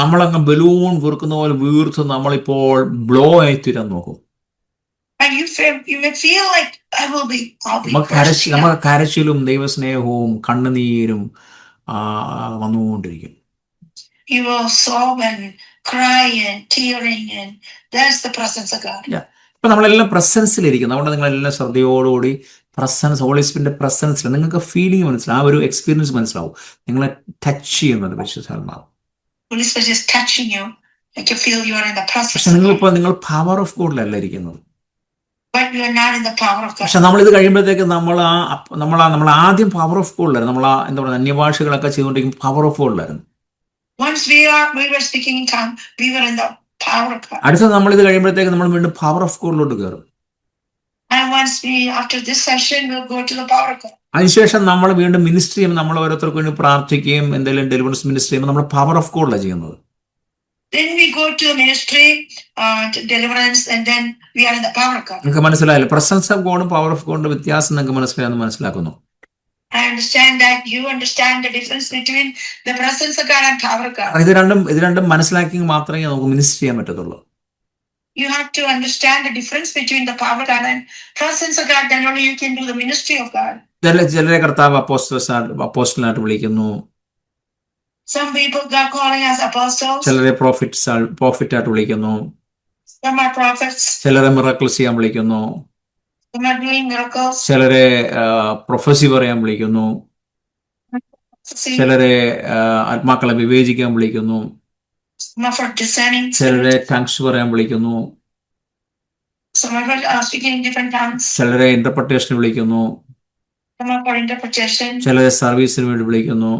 നമ്മളങ്ങ് ബലൂൺ വീർക്കുന്ന പോലെ വീർത്ത് നമ്മളിപ്പോൾ ബ്ലോ ആയി തീരാൻ നോക്കും. നമുക്ക് കരച്ചിലും ദൈവസ്നേഹവും കണ്ണുനീരും വന്നുകൊണ്ടിരിക്കും. You will sob and cry and tearing, and that's the presence of God. ഇപ്പൊ നമ്മളെല്ലാം പ്രസൻസിലിരിക്കുന്നു. അതുകൊണ്ട് നിങ്ങളെല്ലാം ശ്രദ്ധയോടുകൂടി പ്രസൻസ്, ഹോളി സ്പിരിറ്റിന്റെ പ്രസൻസിൽ നിങ്ങൾക്ക് ഫീലിംഗ് മനസ്സിലാവും, ആ ഒരു എക്സ്പീരിയൻസ് മനസ്സിലാവും. നിങ്ങളെ ടച്ച് ചെയ്യുന്നത് പരിശുദ്ധാത്മാവ്. പക്ഷെ നിങ്ങൾ പവർ ഓഫ് ഗോഡിലല്ല ഇരിക്കുന്നത്. പക്ഷെ നമ്മളിത് കഴിയുമ്പോഴത്തേക്ക് നമ്മൾ ആദ്യം പവർ ഓഫ് ഗോഡിലായിരുന്നു. നമ്മൾ എന്താ പറയുക, അന്യഭാഷകളൊക്കെ ചെയ്തുകൊണ്ടിരിക്കും പവർ ഓഫ് ഗോഡിലായിരുന്നു. Once we were speaking in tongue, we were in the power of God. അടുത്ത നമ്മൾ ഇത് കഴിയുമ്പോഴത്തേക്ക് നമ്മൾ വീണ്ടും പവർ ഓഫ് ഗോഡിലോട്ട് കയറും. And once after this session, we'll go to the power of God. അതിനുശേഷം നമ്മൾ വീണ്ടും മിനിസ്ട്രി ചെയ്യും. നമ്മൾ ഓരോരുത്തർക്ക് വേണ്ടി പ്രാർത്ഥിക്കുകയും എന്തെങ്കിലും ഡെലിവറൻസ് മിനിസ്ട്രി ചെയ്യുമ്പോൾ നമ്മൾ പവർ ഓഫ് ഗോഡിലാണ് ചെയ്യുന്നത്. Then we go to ministry, to deliverance, and then we are in the power of God. നിങ്ങൾക്ക് മനസ്സിലായില്ല? പ്രസൻസ് ഓഫ് ഗോഡും പവർ ഓഫ് ഗോഡിന്റെ വ്യത്യാസം നിങ്ങൾക്ക് മനസ്സിലായെന്ന് മനസ്സിലാക്കുന്നു. I understand that you understand the difference between the presence of God and power of God. ഇത് രണ്ടും മനസ്സിലാക്കി മാത്രമേ നമുക്ക് മിനിസ്റ്റർ ചെയ്യാൻ പറ്റത്തുള്ളൂ. You have to understand the difference between the power of God and presence of God. Then only you can do the ministry of God. ചിലരെ കർത്താവ് അപ്പോസ്റ്റലായിട്ട് വിളിക്കുന്നു. Some people God calling as apostles. ചിലരെ പ്രോഫിറ്റായിട്ട് വിളിക്കുന്നു. Some are prophets. ചിലരെ മിറക്കിൾസ് ചെയ്യാൻ വിളിക്കുന്നു. Some are doing miracles. ചിലരെ പ്രൊഫസി പറയാൻ വിളിക്കുന്നു. ചിലരെ ആത്മാക്കളെ വിവേചിക്കാൻ വിളിക്കുന്നു. Some are for discerning. ചിലരെ ടങ്സ് പറയാൻ വിളിക്കുന്നു. Some are for speaking in different tongues. ചിലരെ ഇന്റർപ്രിട്ടേഷൻ വിളിക്കുന്നു. Some are for interpretation. ചിലരെ സർവീസിന് വേണ്ടി വിളിക്കുന്നു.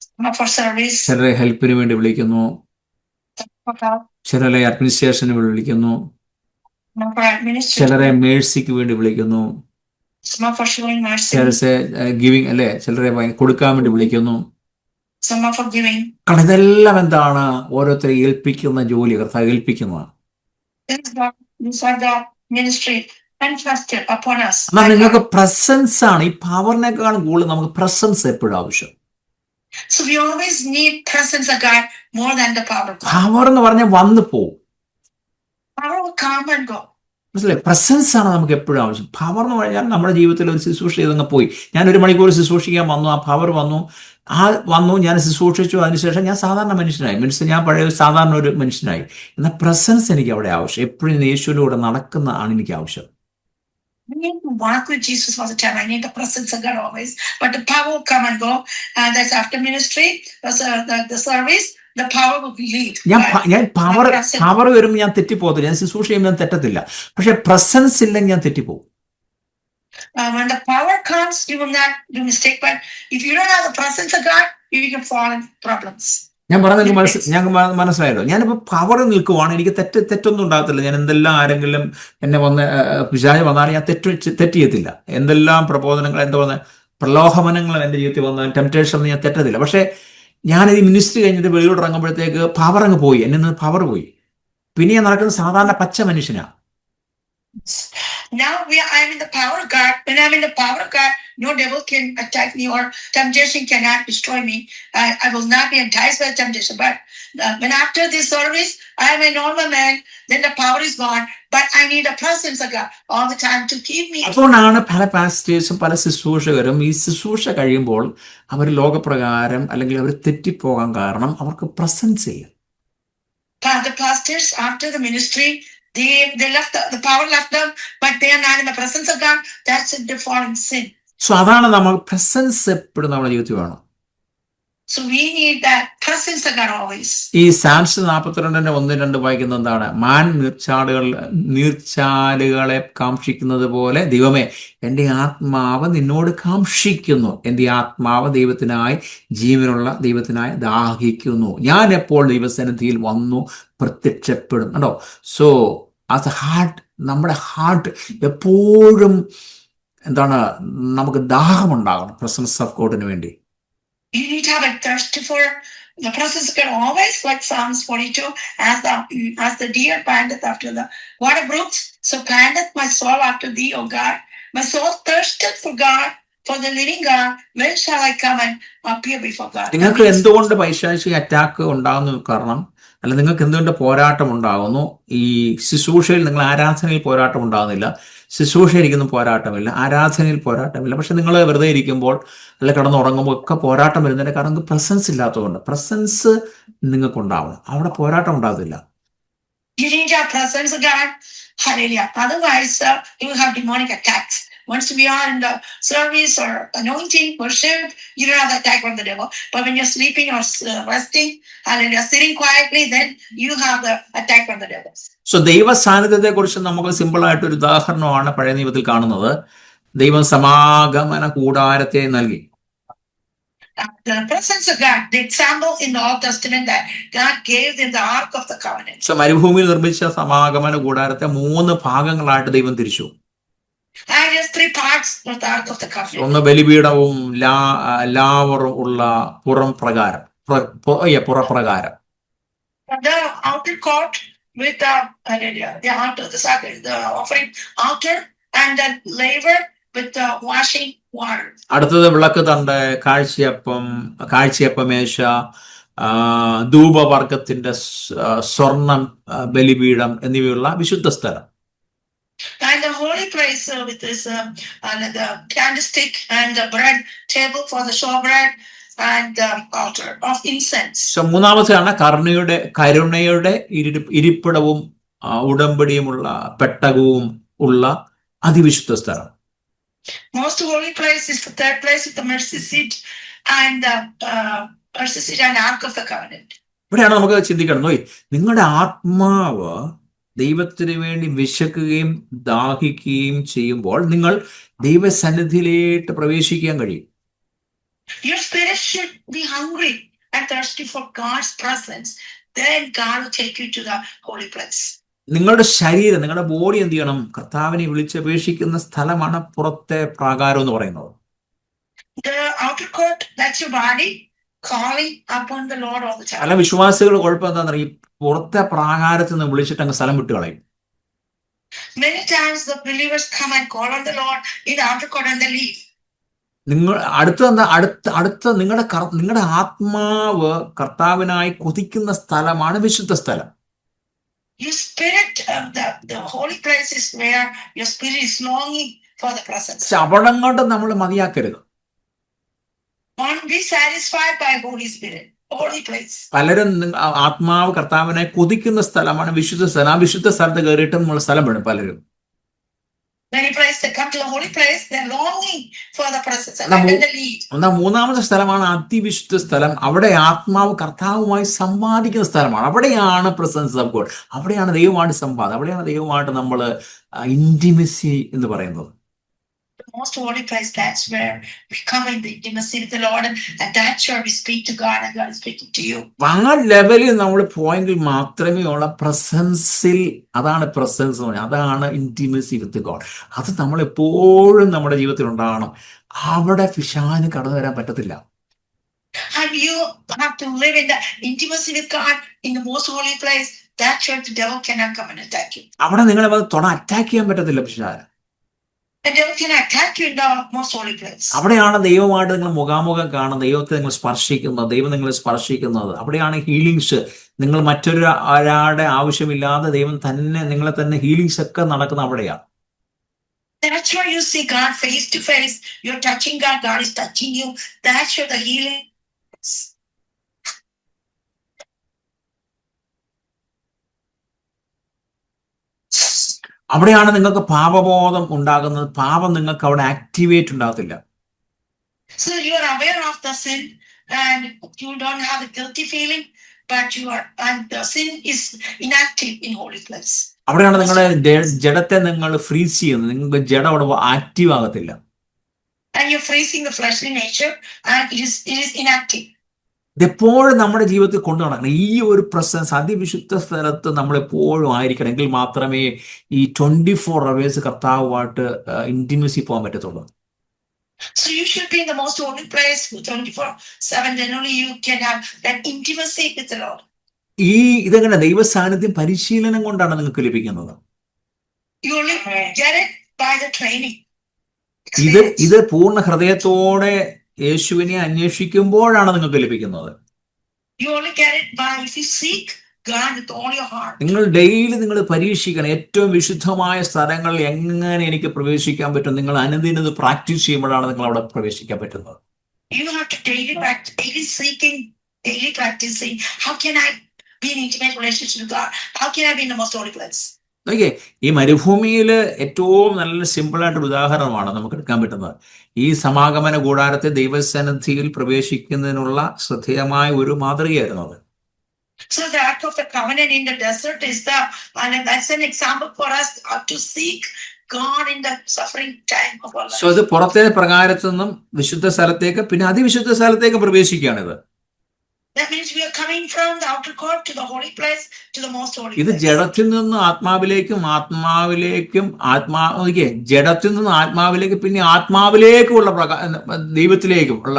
Some are for service. ചിലരെ ഹെൽപ്പിന് വേണ്ടി വിളിക്കുന്നു. For help. ചിലരെ അഡ്മിനിസ്ട്രേഷന് വേണ്ടി വിളിക്കുന്നു. Some are for administration. ചിലരെ മേഴ്സിക്ക് വേണ്ടി വിളിക്കുന്നു. Some are for showing mercy. ചിലരെ ഗിവിങ് അല്ലെ, ചിലരെ കൊടുക്കാൻ വേണ്ടി വിളിക്കുന്നു. Some are for giving. കാരണം ഇതെല്ലാം എന്താണ്? ഓരോരുത്തരെ ഏൽപ്പിക്കുന്ന ജോലി, കർത്താവ് ഏൽപ്പിക്കുന്നതാണ്. These are the ministry entrusted upon us. എന്നാൽ നിങ്ങൾക്ക് പ്രസൻസ് ആണ്. ഈ പവറിനേക്കാളും കൂടുതൽ നമുക്ക് പ്രസൻസ് എപ്പോഴും ആവശ്യം. So we always need presence of God more than the power of God. Power എന്ന് പറഞ്ഞാൽ വന്നു പോകും. Power will come and go. മനസ്സിലായി? പ്രസൻസ് ആണ് നമുക്ക് എപ്പോഴും ആവശ്യം. പവർ എന്ന് പറഞ്ഞാൽ നമ്മുടെ ജീവിതത്തിൽ ഒരു ശുശ്രൂഷ ചെയ്തങ്ങ് പോയി. ഞാൻ 1 മണിക്കൂർ ശുശ്രൂഷിക്കാൻ വന്നു, ആ പവർ വന്നു, ഞാൻ ശുശ്രൂഷിച്ചു, അതിനുശേഷം ഞാൻ സാധാരണ മനുഷ്യനായി. ഞാൻ പഴയ സാധാരണ ഒരു മനുഷ്യനായി. എന്നാൽ പ്രസൻസ് എനിക്ക് അവിടെ ആവശ്യം. എപ്പോഴും യേശുവിന്റെ കൂടെ നടക്കുന്ന ആണ് എനിക്ക് ആവശ്യം. I need to walk with Jesus all the time. I need the presence of God always. But the power will come and go. That's after ministry, the service, the power will leave. ഞാൻ പവർ വരുമ്പോൾ ഞാൻ തെറ്റിപ്പോകത്തില്ല. ഞാൻ ശുശ്രൂഷ ചെയ്യുമ്പോൾ ഞാൻ തെറ്റത്തില്ല. പക്ഷെ പ്രസൻസ് ഇല്ലെങ്കിൽ ഞാൻ തെറ്റിപ്പോകും. When the power comes, you will not do mistake. But if you don't have the presence of God, you can fall in problems. ഞാൻ പറഞ്ഞത് മനസ്സിലായല്ലോ. ഞാനിപ്പോ പവറിൽ നിൽക്കുവാണ്, എനിക്ക് തെറ്റൊന്നും ഉണ്ടാകത്തില്ല. ഞാൻ എന്തെല്ലാം ആരെങ്കിലും എന്നെ പിശാച് വന്നാലും ഞാൻ തെറ്റ് ചെയ്യത്തില്ല. എന്തെല്ലാം പ്രബോധനങ്ങൾ, പ്രലോഭനങ്ങൾ എൻ്റെ ജീവിതത്തിൽ വന്ന ടെംപ്റ്റേഷൻ ഞാൻ തെറ്റത്തില്ല. പക്ഷെ ഞാനിത് മിനിസ്റ്ററി കഴിഞ്ഞിട്ട് വെളിയോട്ട് ഇറങ്ങുമ്പോഴത്തേക്ക് പവർ അങ്ങ് പോയി, എന്നെ നിന്ന് പവർ പോയി. പിന്നെ ഞാൻ നടക്കുന്ന സാധാരണ പച്ച മനുഷ്യനാ. Now I'm in the power of God. When I'm in the power of God, no devil can attack me or temptation cannot destroy me. I will not be enticed by temptation. But when after this service, I am a normal man, then the power is gone. But I need the presence of God all the time to keep me. അതുകൊണ്ടാണ് പല പാസ്റ്റേഴ്സും പല ശുശ്രൂഷകരും ഈ ശുശ്രൂഷ കഴിയുമ്പോൾ അവർ ലോകപ്രകാരം അല്ലെങ്കിൽ അവർ തെറ്റിപ്പോകാൻ കാരണം അവർക്ക് പ്രസൻസ് ചെയ്യും. The pastors after the ministry, they left the power left them, but they are not in the presence of God. That's a default sin. So അതാണ് നമ്മൾ പ്രസൻസ് എപ്പോഴും നമ്മുടെ ജീവിതത്തിൽ വേണം. So we need that presence of God always. ഈ സാംസ് 42:1-2 വായിക്കുന്നത് എന്താണ്? മാൻ നീർച്ചാലുകളെ കാക്ഷിക്കുന്നത് പോലെ ദൈവമേ എൻ്റെ ആത്മാവ് നിന്നോട് കാക്ഷിക്കുന്നു. എൻ്റെ ആത്മാവ് ദൈവത്തിനായി, ജീവനുള്ള ദൈവത്തിനായി ദാഹിക്കുന്നു. ഞാൻ എപ്പോൾ ദൈവസന്നിധിയിൽ വന്നു പ്രത്യക്ഷപ്പെടും. കേട്ടോ? സോ ആസ് എ ഹാർട്ട്, നമ്മുടെ ഹാർട്ട് എപ്പോഴും നമുക്ക് ദാഹമുണ്ടാകണം പ്രസൻസ് ഓഫ് ഗോഡിന് വേണ്ടി. You need to have a thirst for the presence of God always, like Psalms 42, as the deer panteth after the water brooks, so panteth my soul after thee, O God. My soul thirsteth for God, for the living God. When shall I come and appear before God? നിങ്ങൾക്ക് എന്തുകൊണ്ട് പൈശാചിക അറ്റാക്ക് ഉണ്ടാകുന്ന കാരണം, അല്ല നിങ്ങൾക്ക് എന്തുകൊണ്ട് പോരാട്ടം ഉണ്ടാകുന്നു? ഈ ശുശ്രൂഷയിൽ നിങ്ങൾ ആരാധനയിൽ പോരാട്ടം ഉണ്ടാകുന്നില്ല, ശുശ്രൂഷയിരിക്കുന്ന പോരാട്ടമില്ല, ആരാധനയിൽ പോരാട്ടമില്ല. പക്ഷെ നിങ്ങൾ വെറുതെ ഇരിക്കുമ്പോൾ അല്ലെ കിടന്നുറങ്ങുമ്പോൾ ഒക്കെ പോരാട്ടം വരുന്നതിന്റെ കാരണം പ്രസൻസ് ഇല്ലാത്തതുകൊണ്ട്. പ്രസൻസ് നിങ്ങൾക്ക് ഉണ്ടാവണം, അവിടെ പോരാട്ടം ഉണ്ടാകത്തില്ല. You need your presence of God. Hallelujah. Otherwise, you will have demonic attacks. Once we are in the service or anointing, worship, you don't have the attack from the devil. But when you're sleeping or resting, hallelujah, sitting quietly, then you have the attack from the devil. So ദൈവ സാന്നിധ്യത്തെ കുറിച്ച് നമുക്ക് സിമ്പിൾ ആയിട്ട് ഒരു ഉദാഹരണമാണ് പഴയ നിയമത്തിൽ കാണുന്നത്. ദൈവം സമാഗമന കൂടാരത്തെ നൽകി. The presence of God, the example in the Old Testament that God gave in the Ark of the Covenant. So മരുഭൂമിയിൽ നിർമ്മിച്ച സമാഗമന കൂടാരത്തെ 3 ഭാഗങ്ങളായിട്ട് ദൈവം തിരിച്ചു. And there's 3 parts of the Ark of the Covenant. ഒന്ന് ബലിപീഠവും ലാവറും ഉള്ള പുറപ്രകാരം. The outer court with the altar, the offering altar, and the laver with the washing water. അടുത്തത് വിളക്ക് തണ്ട്, കാഴ്ചയപ്പമേശ, ധൂപവർഗത്തിന്റെ സ്വർണം, ബലിപീഠം എന്നിവയുള്ള വിശുദ്ധ സ്ഥലം. And the holy place with this the candlestick and the bread table for the showbread and the altar of incense. So മൂന്നാമത്തെയാണ് കരുണയുടെ ഇരിപ്പിടവും ഉടമ്പടിയുമുള്ള പെട്ടകവും ഉള്ള അതിവിശുദ്ധ സ്ഥലം. Most holy place is the third place with the mercy seat and the mercy seat and ark of the covenant. ഇവിടെയാണ് നമുക്ക് ചിന്തിക്കണം, നിങ്ങളുടെ ആത്മാവ് ദൈവത്തിന് വേണ്ടി വിശക്കുകയും ദാഹിക്കുകയും ചെയ്യുമ്പോൾ നിങ്ങൾ ദൈവസന്നിധിയിലേക്ക് പ്രവേശിക്കാൻ കഴിയും. Your spirit should be hungry and thirsty for God's presence. Then God will take you to the holy place. നിങ്ങളുടെ ശരീരം, നിങ്ങളുടെ ബോഡി എന്ത് ചെയ്യണം? കർത്താവിനെ വിളിച്ചപേക്ഷിക്കുന്ന സ്ഥലമാണ് പുറത്തെ പ്രാകാരം എന്ന് പറയുന്നത്. The outer court, that's your body calling upon the Lord all the time. പല വിശ്വാസികളുടെ കുഴപ്പം എന്താണെന്ന് അറിയാം, പുറത്തെ പ്രാകാരത്തിൽ നിന്ന് വിളിച്ചിട്ട് അങ്ങ് സ്ഥലം വിട്ട് കളയും. Many times the believers come and call on the Lord in the outer court and they leave. നിങ്ങൾ അടുത്ത നിങ്ങളുടെ ആത്മാവ് കർത്താവിനായി കൊതിക്കുന്ന സ്ഥലമാണ് വിശുദ്ധ സ്ഥലം. Your spirit, the holy place is where your spirit is longing for the presence. അവിടം കൊണ്ട് നമ്മൾ മതിയാക്കരുത്. Be satisfied by Holy Spirit, holy place. പലരും ആത്മാവ് കർത്താവിനായി കൊതിക്കുന്ന സ്ഥലമാണ് വിശുദ്ധ സ്ഥലം. ആ വിശുദ്ധ സ്ഥലത്ത് കയറിയിട്ട് നമ്മൾ സ്ഥലം വേണം പലരും. Many places they come to the holy place, they're longing for the presence and they leave. മൂന്നാമത്തെ സ്ഥലമാണ് അതിവിശുദ്ധ സ്ഥലം. അവിടെ ആത്മാവ് കർത്താവുമായി സംവാദിക്കുന്ന സ്ഥലമാണ്. അവിടെയാണ് പ്രസൻസ് ഓഫ് ഗോഡ്. അവിടെയാണ് ദൈവമായിട്ട് സംവാദം. അവിടെയാണ് ദൈവമായിട്ട് നമ്മൾ ഇന്റിമസി എന്ന് പറയുന്നത്. The most holy place, that's where we come in the intimacy with the Lord, and that's where we speak to God and God is speaking to you. ആ ലെവലിൽ നമ്മൾ പോയെങ്കിൽ മാത്രമേ ഉള്ള പ്രസൻസിൽ, അതാണ് പ്രസൻസ്, അതാണ് ഇന്റിമസി വിത്ത് ഗോഡ്. അത് നമ്മൾ എപ്പോഴും നമ്മുടെ ജീവിതത്തിൽ ഉണ്ടാകണം. അവിടെ പിശാചിന് കടന്നു വരാൻ പറ്റത്തില്ല. And you have to live in the intimacy with God in the most holy place. That's where the devil cannot come and attack you. അവിടെ നിങ്ങളെ അറ്റാക്ക് ചെയ്യാൻ പറ്റത്തില്ല പിശാച്. The devil can attack you in the most holy place. അവിടെയാണ് ദൈവമായിട്ട് നിങ്ങൾ മുഖാമുഖം കാണുന്നത്, ദൈവത്തെ നിങ്ങൾ സ്പർശിക്കുന്നത്, ദൈവം നിങ്ങളെ സ്പർശിക്കുന്നത്. അവിടെയാണ് ഹീലിങ്സ്. നിങ്ങൾ ഒരാളുടെ ആവശ്യമില്ലാതെ ദൈവം തന്നെ നിങ്ങളെ തന്നെ ഹീലിങ്സ് ഒക്കെ നടക്കുന്ന അവിടെയാണ്. That's where you see God face to face. You're touching God, God is touching you. That's where the healing is. അവിടെയാണ് നിങ്ങൾക്ക് പാപബോധം ഉണ്ടാകുന്നത്. പാപം നിങ്ങൾക്ക് അവിടെ ആക്ടിവേറ്റ് ഉണ്ടാകത്തില്ല. So you are aware of the sin and you don't have a guilty feeling, but and the sin is inactive in holy place. അവിടെയാണ് നിങ്ങളെ ജഡത്തെ നിങ്ങൾ ഫ്രീസ് ചെയ്യുന്നത്. നിങ്ങൾക്ക് ജഡം അവിടെ ആക്റ്റീവ് ആകത്തില്ല. And you're freezing the fleshly nature and it is inactive. ഇതെപ്പോഴും നമ്മുടെ ജീവിതത്തിൽ കൊണ്ടു നടക്കണം. ഈ ഒരു പ്രസൻസ് അതിവിശുദ്ധ സ്ഥലത്ത് നമ്മളെപ്പോഴും ആയിരിക്കണം. എങ്കിൽ മാത്രമേ ഈ 24 hours കർത്താവുമായിട്ട് ഇന്റിമസി പോകാൻ പറ്റത്തുള്ളൂ. So you should be in the most holy place 24/7. Then only you can have that intimacy with the Lord. ഇതെങ്ങനെ ദൈവ സാന്നിധ്യം പരിശീലനം കൊണ്ടാണ് നിങ്ങൾക്ക് ലഭിക്കുന്നത്. You only get it by the training. ഇത് പൂർണ്ണ ഹൃദയത്തോടെ യേശുവിനെ അന്വേഷിക്കുമ്പോഴാണ് നിങ്ങൾക്ക് ലഭിക്കുന്നത്. You only get it by if you seek God with all your heart. നിങ്ങൾ ഡെയിലി നിങ്ങൾ പരീക്ഷിക്കണം. ഏറ്റവും വിശുദ്ധമായ സ്ഥലങ്ങളിൽ എങ്ങനെ എനിക്ക് പ്രവേശിക്കാൻ പറ്റും. നിങ്ങൾ അനുദിനം പ്രാക്ടീസ് ചെയ്യുമ്പോഴാണ് നിങ്ങൾ അവിടെ പ്രവേശിക്കാൻ പറ്റുന്നത്. You have to daily seeking, daily practicing. How can I be in intimate relationship with God? How can I be in the most holy place? Okay, ഈ മരുഭൂമിയിൽ ഏറ്റവും നല്ല സിമ്പിളായിട്ടൊരു ഉദാഹരണമാണ് നമുക്ക് എടുക്കാൻ പറ്റുന്നത്. ഈ സമാഗമന കൂടാരത്തെ ദൈവസന്നിധിയിൽ പ്രവേശിക്കുന്നതിനുള്ള ശ്രദ്ധേയമായ ഒരു മാതൃകയായിരുന്നു അത്. So the Ark of the Covenant in the desert is that's an example for us to seek God in the suffering time of our life. So ഇത് പുറത്തെ പ്രകാരത്തു നിന്നും വിശുദ്ധ സ്ഥലത്തേക്ക് പിന്നെ അതിവിശുദ്ധ സ്ഥലത്തേക്ക് പ്രവേശിക്കുകയാണിത്. That means we are coming from the outer court to the holy place to the most holy place. ഇത് ജഡത്തിൽ നിന്ന് ആത്മാവിലേക്കും ജഡത്തിൽ നിന്ന് ആത്മാവിലേക്ക് പിന്നെ ആത്മാവിലേക്കുള്ള ദൈവത്തിലേക്കും ഉള്ള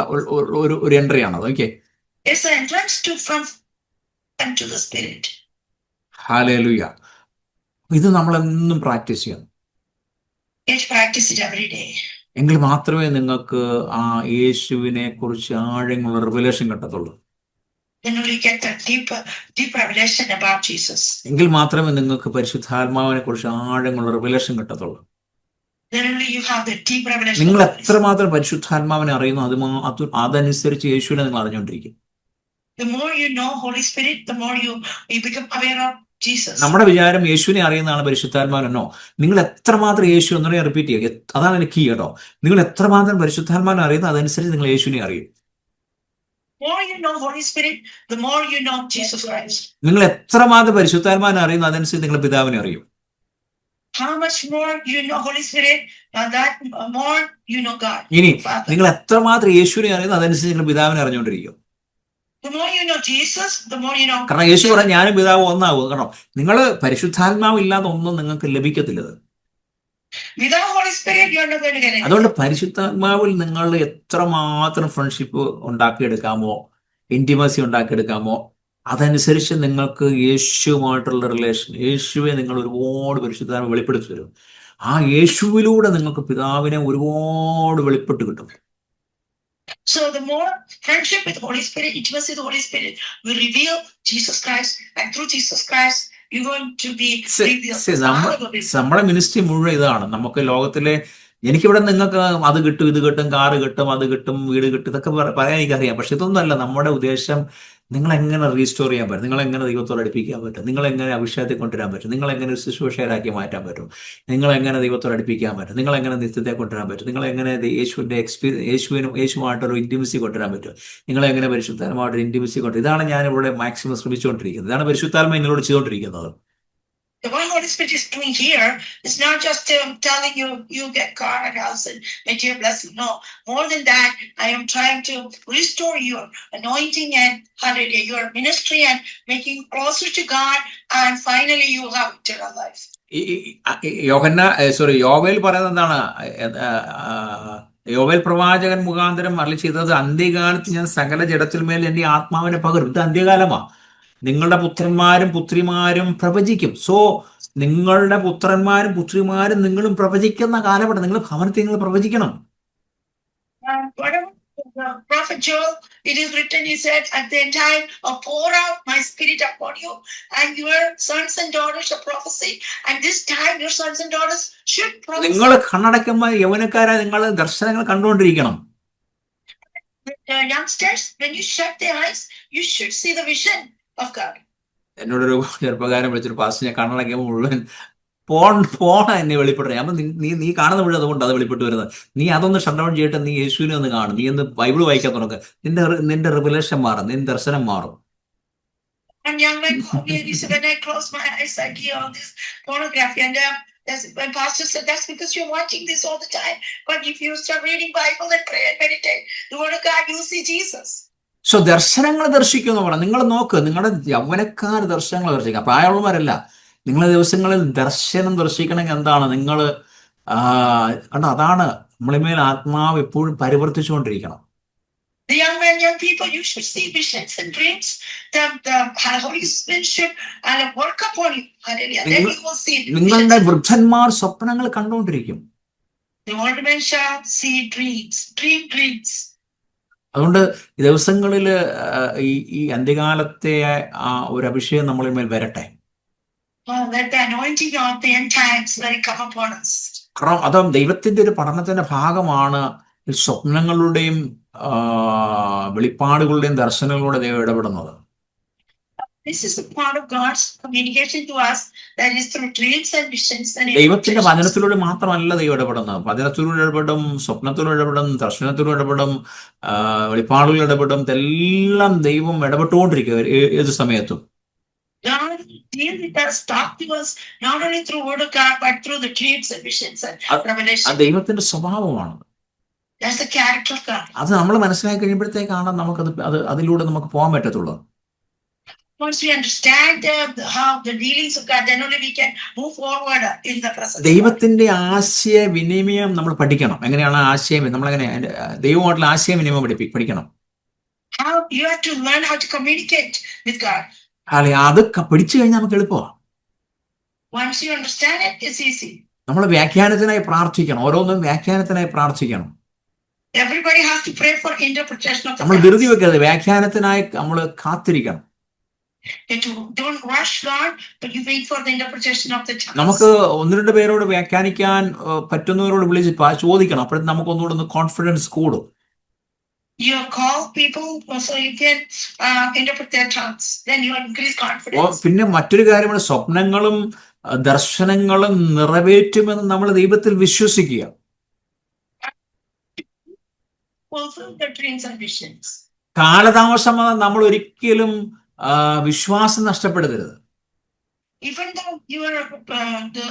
ഒരു എൻട്രിയാണ്. Okay, it's an entrance from to the spirit. ഹല്ലേലൂയ. ഇത് നമ്മൾ എന്നും പ്രാക്ടീസ് ചെയ്യണം. You practice it every day. എങ്കിൽ മാത്രമേ നിങ്ങൾക്ക് ആ യേശുവിനെ കുറിച്ച് ആഴങ്ങളുള്ള റിവലേഷൻ കിട്ടത്തുള്ളൂ. Then will you get a deep revelation about Jesus. എങ്കിൽ മാത്രമേ നിങ്ങൾക്ക് പരിശുദ്ധാത്മാവിനെ കുറിച്ച് ആഴങ്ങളുള്ള റിവലേഷൻ കിട്ടത്തുള്ളൂ. Then only you have the deep revelation. നിങ്ങൾ എത്രമാത്രം പരിശുദ്ധാത്മാവിനെ അറിയുന്നു അതനുസരിച്ച് യേശുവിനെ നിങ്ങൾ അറിഞ്ഞുകൊണ്ടിരിക്കും. The more you know Holy Spirit, the more you become aware of Jesus. നമ്മുടെ വിചാരം യേശുവിനെ അറിയുന്നതാണ് പരിശുദ്ധാത്മാവിനോ. നിങ്ങൾ എത്രമാത്രം യേശു എന്നുള്ളത് റിപ്പീറ്റ് ചെയ്യുക. അതാണ് എനിക്ക് കീ കേട്ടോ. നിങ്ങൾ എത്രമാത്രം പരിശുദ്ധാത്മാവിനെ അറിയുന്നു അതനുസരിച്ച് നിങ്ങൾ യേശുവിനെ അറിയും. More you know Holy Spirit, the more you know Jesus Christ. നിങ്ങൾ എത്രമാത്രം പരിശുദ്ധാത്മാവിനെ അറിയുന്നു അതനുസരിച്ച് നിങ്ങൾ പിതാവിനെ അറിയും. How much more you know Holy Spirit, that more you know God. ഇനി നിങ്ങൾ എത്രമാത്രം യേശുവിനെ അറിയുന്നു അതനുസരിച്ച് നിങ്ങൾ പിതാവിനെ അറിഞ്ഞുകൊണ്ടിരിക്കും. The more you know Jesus, the more you know. കാരണം യേശു പറയാൻ ഞാനും പിതാവ് ഒന്നാകും. കാരണം നിങ്ങൾ പരിശുദ്ധാത്മാവ് ഇല്ലാതെ ഒന്നും നിങ്ങൾക്ക് ലഭിക്കത്തില്ലത്. Without Holy Spirit, you are not going to get it. അതുകൊണ്ട് പരിശുദ്ധാത്മാവിൽ നിങ്ങൾ എത്രമാത്രം ഫ്രണ്ട്ഷിപ്പ് ഉണ്ടാക്കിയെടുക്കാമോ, ഇന്റിമസി ഉണ്ടാക്കിയെടുക്കാമോ, അതനുസരിച്ച് നിങ്ങൾക്ക് യേശുവുമായിട്ടുള്ള റിലേഷൻ, യേശുവെ നിങ്ങൾ ഒരുപാട് പരിശുദ്ധാത്മാവ് വെളിപ്പെടുത്തി തരും. ആ യേശുവിലൂടെ നിങ്ങൾക്ക് പിതാവിനെ ഒരുപാട് വെളിപ്പെട്ട് കിട്ടും. So the more friendship with the Holy Spirit, intimacy with the Holy Spirit will reveal Jesus Christ, and through Jesus Christ you're going to be revealed. നമ്മുടെ മിനിസ്ട്രി മുഴുവൻ ഇതാണ്. നമുക്ക് ലോകത്തിലെ എനിക്കിവിടെ നിങ്ങൾക്ക് അത് കിട്ടും, ഇത് കിട്ടും, കാറ് കിട്ടും, അത് കിട്ടും, വീട് കിട്ടും, ഇതൊക്കെ പറയാൻ എനിക്കറിയാം. പക്ഷെ ഇതൊന്നുമല്ല നമ്മുടെ ഉദ്ദേശം. നിങ്ങൾ എങ്ങനെ റീസ്റ്റോർ ചെയ്യാൻ പറ്റും, നിങ്ങൾ എങ്ങനെ ദൈവത്തോട് അടുപ്പിക്കാൻ പറ്റും, നിങ്ങൾ എങ്ങനെ അഭിഷേകത്തെ കൊണ്ടുവരാൻ പറ്റും, നിങ്ങൾ എങ്ങനെ ഒരു ശുശ്രൂഷകരാക്കി മാറ്റാൻ പറ്റും, നിങ്ങൾ എങ്ങനെ ദൈവത്തോട് അടുപ്പിക്കാൻ പറ്റും, നിങ്ങൾ എങ്ങനെ നിത്യത്തെ കൊണ്ടുവരാൻ പറ്റും, നിങ്ങൾ എങ്ങനെ യേശുവിൻ്റെ യേശുവായിട്ടൊരു ഇൻറ്റിമസി കൊണ്ടുവരാൻ പറ്റും, നിങ്ങൾ എങ്ങനെ പരിശുദ്ധാത്മാവായിട്ടൊരു ഇൻറ്റിമസി കൊണ്ടുവരും. ഇതാണ് ഞാനിവിടെ മാക്സിമം ശ്രമിച്ചുകൊണ്ടിരിക്കുന്നത്. ഇതാണ് പരിശുദ്ധാത്മ എന്നോട് ചെയ്തുകൊണ്ടിരിക്കുന്നത്. What Holy Spirit is doing here is not just telling you get car and house and material blessing. No, more than that, I am trying to restore your anointing and hallelujah, your ministry and making closer to God, and finally you have eternal life. യോവേൽ പറയുന്നത് എന്താണ്? യോവേൽ പ്രവാചകൻ മുഖാന്തരം അരുളി ചെയ്തത്, അന്ത്യകാലത്ത് ഞാൻ സകല ജഡത്തിന്മേൽ എൻ്റെ ആത്മാവിനെ പകരും. ഇത് അന്ത്യകാലമാണ്. നിങ്ങളുടെ പുത്രന്മാരും പുത്രിമാരും പ്രവചിക്കും. സോ നിങ്ങളുടെ പുത്രന്മാരും പുത്രിമാരും നിങ്ങളും പ്രവചിക്കുന്ന കാലഘട്ടം. നിങ്ങൾ ഭവനത്തിൽ നിങ്ങൾ പ്രവചിക്കണം. Prophet Joel, it is written, he said, at the end time I'll pour out my spirit upon you, and your sons and daughters shall prophesy, and this time your sons and daughters should prophesy. നിങ്ങൾ കണ്ണടക്കുമ്പോൾ യൗവനക്കാരായ നിങ്ങൾ ദർശനങ്ങൾ കണ്ടുകൊണ്ടിരിക്കണം. Youngsters, when you shut their eyes, you should see the vision of God. എന്നോടൊരു ചെറുപ്പക്കാരൻ വിളിച്ചൊരു പാസ്, ഞാൻ കണ്ണടക്കുമ്പോൾ മുഴുവൻ പോണ എന്നെ വെളിപ്പെട്ടു. ഞാൻ നീ കാണുന്ന മുഴുവൻ അതുകൊണ്ട് അത് വെളിപ്പെട്ട് വരുന്നത്. നീ അതൊന്ന് ഷട്ട് ഡൗൺ ചെയ്തിട്ട് നീ യേശുവിനെ ഒന്ന് കാണും, നീ ഒന്ന് ബൈബിൾ വായിക്കാൻ തുടങ്ങുക, നിന്റെ റിവലേഷൻ മാറും, നിന്റെ ദർശനം മാറും. And young men call me and he said, when I close my eyes I hear all this pornography, and my pastor said, that's because you're watching this all the time, but if you start reading Bible and pray and meditate the word of God, you'll see Jesus. So ദർശനങ്ങൾ ദർശിക്കുമെന്ന് പറയാം. നിങ്ങൾ നോക്ക്, നിങ്ങളുടെ യൗവനക്കാർ ദർശനങ്ങൾ ദർശിക്കുക, പ്രായമുള്ളവരല്ല. നിങ്ങളെ ദിവസങ്ങളിൽ ദർശനം ദർശിക്കണമെങ്കിൽ എന്താണ്? നിങ്ങൾ കണ്ടോ, അതാണ് നമ്മളിമേൽ ആത്മാവ് എപ്പോഴും പരിവർത്തിച്ചുകൊണ്ടിരിക്കണം. The young people, you should see visions and dreams. The Holy Spirit should work upon you. Hallelujah. Then you will see. നിങ്ങളുടെ വൃദ്ധന്മാർ സ്വപ്നങ്ങൾ കണ്ടുകൊണ്ടിരിക്കും. The old men shall see dreams. അതുകൊണ്ട് ഈ ദിവസങ്ങളിൽ ഈ അന്ത്യകാലത്തെ ആ ഒരു അഭിഷേകം നമ്മളിൽ മേൽ വരട്ടെ. Let the anointing of the end times let it come upon us. കാരണം അത് ദൈവത്തിന്റെ ഒരു പഠനത്തിന്റെ ഭാഗമാണ്. സ്വപ്നങ്ങളുടെയും വെളിപ്പാടുകളുടെയും ദർശനങ്ങളുടെ ദൈവം ഇടപെടുന്നത്. This is a part of God's communication to us, that is through dreams and visions and ദൈവത്തിന്റെ വചനത്തിലൂടെ മാത്രമല്ല ദൈവം ഇടപെടുന്നത്. വചനത്തിലൂടെ ഇടപെടും, സ്വപ്നത്തിലൂടെ ഇടപെടും, ദർശനത്തിലൂടെ ഇടപെടും, വെളിപ്പാടുകൾ ഇടപെടും. ഇതെല്ലാം ദൈവം ഇടപെട്ടുകൊണ്ടിരിക്കുക ഏത് സമയത്തും. God deals with us, talk to us, not only through word of God, but through the dreams and visions and revelation. അത് ദൈവത്തിന്റെ സ്വഭാവമാണ്. That's the character of God. അത് നമ്മൾ മനസ്സിലാക്കി കഴിയുമ്പോഴത്തേക്കാണ് നമുക്കത് അതിലൂടെ നമുക്ക് പോകാൻ പറ്റത്തുള്ളൂ. Once we understand how the dealings of God, then only we can move forward in the presence. ദൈവത്തിന്റെ ആശയവിനിമയം നമ്മൾ പഠിക്കണം. എങ്ങനെയാണ് ആശയം, നമ്മളെങ്ങനെ ദൈവമായിട്ടുള്ള ആശയവിനിമയം പഠിക്കണം. How you have to learn how to communicate with God. അല്ലെ, അത് പഠിച്ചു കഴിഞ്ഞാൽ നമുക്ക് എളുപ്പമാണ്. Once you understand it, it's easy. നമ്മൾ വ്യാഖ്യാനത്തിനായി പ്രാർത്ഥിക്കണം. ഓരോന്നും വ്യാഖ്യാനത്തിനായി പ്രാർത്ഥിക്കണം. Everybody has to pray for interpretation of the നമ്മൾ tongues. ധൃതി വെക്കരുത്. വ്യാഖ്യാനത്തിനായി നമ്മൾ കാത്തിരിക്കണം. That you don't rush God, but you wait for the interpretation of the tongues. നമുക്ക് ഒന്ന് രണ്ട് പേരോട് വ്യാഖ്യാനിക്കാൻ പറ്റുന്നവരോട് വിളിച്ച് ചോദിക്കണം. അപ്പോഴത്തെ നമുക്ക് ഒന്നുകൂടെ ഒന്ന് കോൺഫിഡൻസ് കൂടും. You call people so you can interpret their tongues. Then you increase confidence. പിന്നെ മറ്റൊരു കാര്യമാണ്, സ്വപ്നങ്ങളും ദർശനങ്ങളും നിറവേറ്റുമെന്ന് നമ്മൾ ദൈവത്തിൽ വിശ്വസിക്കുക. Fulfill their dreams and visions. കാലതാമസം നമ്മൾ ഒരിക്കലും വിശ്വാസം നഷ്ടപ്പെടുത്തരുത്. Even though the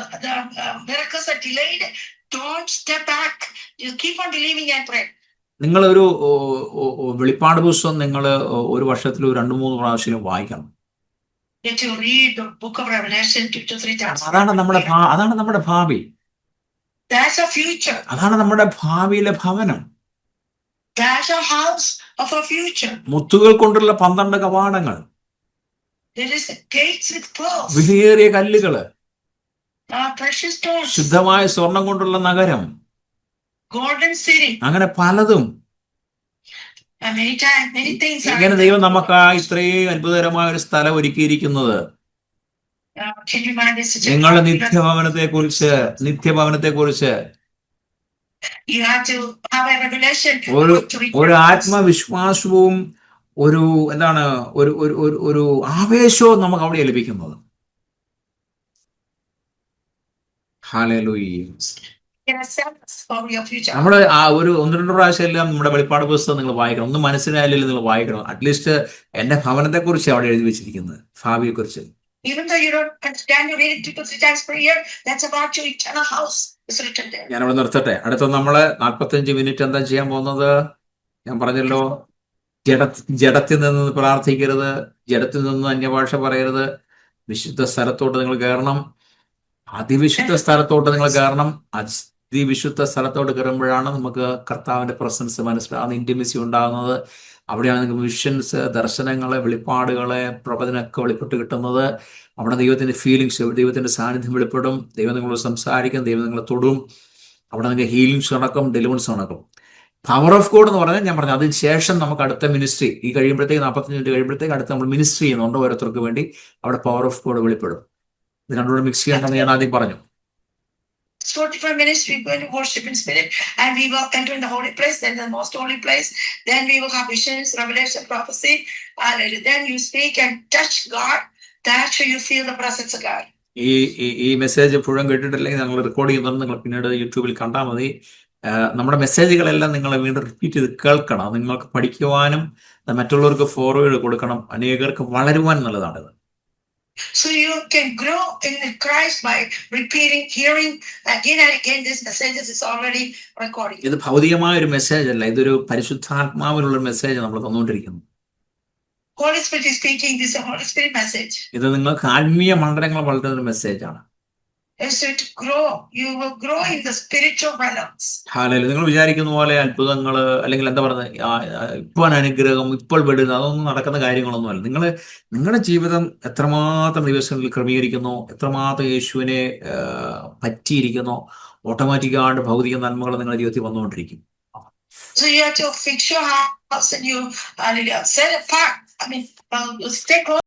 miracles are delayed, don't step back. You keep on believing and pray. നിങ്ങളൊരു വെളിപ്പാട് പുസ്തകം നിങ്ങൾ ഒരു വർഷത്തിൽ 2-3 പ്രാവശ്യം വായിക്കണം. That you read the book of Revelation 2-3 times. അതാണ് നമ്മുടെ ഭാവി. That's a future. അതാണ് നമ്മുടെ ഭാവിയിലെ ഭവനം. That's a house of a future. മുത്തുകൾ കൊണ്ടുള്ള 12 കവാടങ്ങൾ, There is gates with pearls. വിലയേറിയ കല്ലുകള്, Precious stones. ശുദ്ധമായ സ്വർണം കൊണ്ടുള്ള നഗരം, Golden city. അങ്ങനെ പലതും. Many things are. ഇങ്ങനെ ദൈവം നമുക്ക് ഇത്രയും അത്ഭുതകരമായ ഒരു സ്ഥലം ഒരുക്കിയിരിക്കുന്നത്. Can you mind this? നിങ്ങളുടെ നിത്യഭവനത്തെ കുറിച്ച് You have to have a revelation. ഒരു ആത്മവിശ്വാസവും ഒരു ഒരു ആവേശവും നമുക്ക് അവിടെ ലഭിക്കുന്നത്. ഹല്ലേലൂയ. നമ്മള് ഒരു 1-2 പ്രാവശ്യം എല്ലാം നമ്മുടെ വെളിപ്പാട് പുസ്തകം നിങ്ങൾ വായിക്കണം. ഒന്നും മനസ്സിലായില്ലെങ്കിൽ നിങ്ങൾ വായിക്കണം. അറ്റ്ലീസ്റ്റ് എന്റെ ഭവനത്തെ കുറിച്ച് അവിടെ എഴുതി വെച്ചിരിക്കുന്നത്, ഭാവിയെ കുറിച്ച്. Even though you don't understand, you read it 2-3 times per year. That's about your eternal house. It's written there. ഞാനവിടെ നിർത്തട്ടെ. അടുത്ത നമ്മള് 45 മിനിറ്റ് എന്താ ചെയ്യാൻ പോകുന്നത്? ഞാൻ പറഞ്ഞല്ലോ, ജഡത്തിൽ നിന്ന് പ്രാർത്ഥിക്കരുത്, ജഡത്തിൽ നിന്ന് അന്യഭാഷ പറയരുത്. വിശുദ്ധ സ്ഥലത്തോട്ട് നിങ്ങൾ കയറണം. അതിവിശുദ്ധ സ്ഥലത്തോട്ട് നിങ്ങൾ കയറണം. അതിവിശുദ്ധ സ്ഥലത്തോട്ട് കയറുമ്പോഴാണ് നമുക്ക് കർത്താവിന്റെ പ്രസൻസ് മനസ്സിലാകുന്ന, ഇന്റിമസി ഉണ്ടാകുന്നത്. അവിടെയാണ് നിങ്ങൾക്ക് വിഷൻസ്, ദർശനങ്ങളെ, വെളിപ്പാടുകളെ, പ്രവചനമൊക്കെ വെളിപ്പെട്ട് കിട്ടുന്നത്. അവിടെ ദൈവത്തിന്റെ ഫീലിങ്സ്, ദൈവത്തിന്റെ സാന്നിധ്യം വെളിപ്പെടും. ദൈവം നിങ്ങളോട് സംസാരിക്കും, ദൈവം നിങ്ങളെ തൊടും. അവിടെ നിങ്ങൾക്ക് ഹീലിങ്സ് നടക്കും, ഡെലിവറൻസ് നടക്കും. പവർ ഓഫ് ഗോഡ് എന്ന് പറഞ്ഞാൽ ഞാൻ പറഞ്ഞു, അതിന് ശേഷം നമുക്ക് അടുത്ത മിനിസ്ട്രി ഈ കഴിയുമ്പോഴത്തേക്ക് 45 മിനിറ്റ് കഴിയുമ്പോഴത്തേക്ക് അടുത്ത് നമ്മൾ മിനിസ്ട്രി ചെയ്യുന്നുണ്ട്. ഓരോരുത്തർക്ക് വേണ്ടി അവിടെ പവർ ഓഫ് ഗോഡ് വെളിപ്പെടും. ഇത് രണ്ടുകൂടെ മിക്സ് ചെയ്യണമെന്ന് ഞാൻ ആദ്യം പറഞ്ഞു. 45 minutes we're going to worship in spirit, and we will enter in the holy place, then the most holy place. Then we will have visions, revelation, prophecy. Then you speak and touch God. That's how you feel the presence of God. ഈ മെസ്സേജ് മുഴുവൻ കേട്ടിട്ടില്ലെങ്കിൽ ഞങ്ങൾ റെക്കോർഡ് ചെയ്യുന്നത് നിങ്ങൾ പിന്നീട് യൂട്യൂബിൽ കണ്ടാൽ മതി. നമ്മുടെ മെസ്സേജുകളെല്ലാം നിങ്ങൾ വീണ്ടും റിപ്പീറ്റ് ചെയ്ത് കേൾക്കണം. നിങ്ങൾക്ക് പഠിക്കുവാനും മറ്റുള്ളവർക്ക് ഫോർവേഡ് കൊടുക്കണം. അനേകർക്ക് വളരുവാൻ നല്ലതാണിത്. So you can grow in Christ by repeating, hearing again and again these messages. Is already recording. ഇത് ഭൗതികമായ ഒരു മെസ്സേജ് അല്ല, ഇതൊരു പരിശുദ്ധാത്മാവിനുള്ള മെസ്സേജ് നമ്മൾ തന്നുകൊണ്ടിരിക്കുന്നു. Holy Spirit is speaking. This is a Holy Spirit message. ഇത് നിങ്ങൾക്ക് ആത്മീയ മണ്ഡലങ്ങൾ വളരുന്ന ഒരു മെസ്സേജാണ്. So to grow, you will grow in the spiritual realms. Hallelujah. നിങ്ങൾ വിചാരിക്കുന്ന പോലെ അത്ഭുതങ്ങൾ അല്ലെങ്കിൽ എന്താ പറയുന്നത്, ഇപ്പോൾ അനുഗ്രഹം, ഇപ്പോൾ വിടുന്നത്, അതൊന്നും നടക്കുന്ന കാര്യങ്ങളൊന്നുമല്ല. നിങ്ങളുടെ ജീവിതം എത്രമാത്രം ദിവസങ്ങളിൽ ക്രമീകരിക്കുന്നു, എത്രമാത്രം യേശുവിനെ പറ്റിയിരിക്കുന്നു, ഓട്ടോമാറ്റിക്കായിട്ട് ഭൗതിക നന്മകൾ നിങ്ങളുടെ ജീവിതത്തിൽ വന്നുകൊണ്ടിരിക്കും. So you have to fix your house and you set apart. I mean, stay close.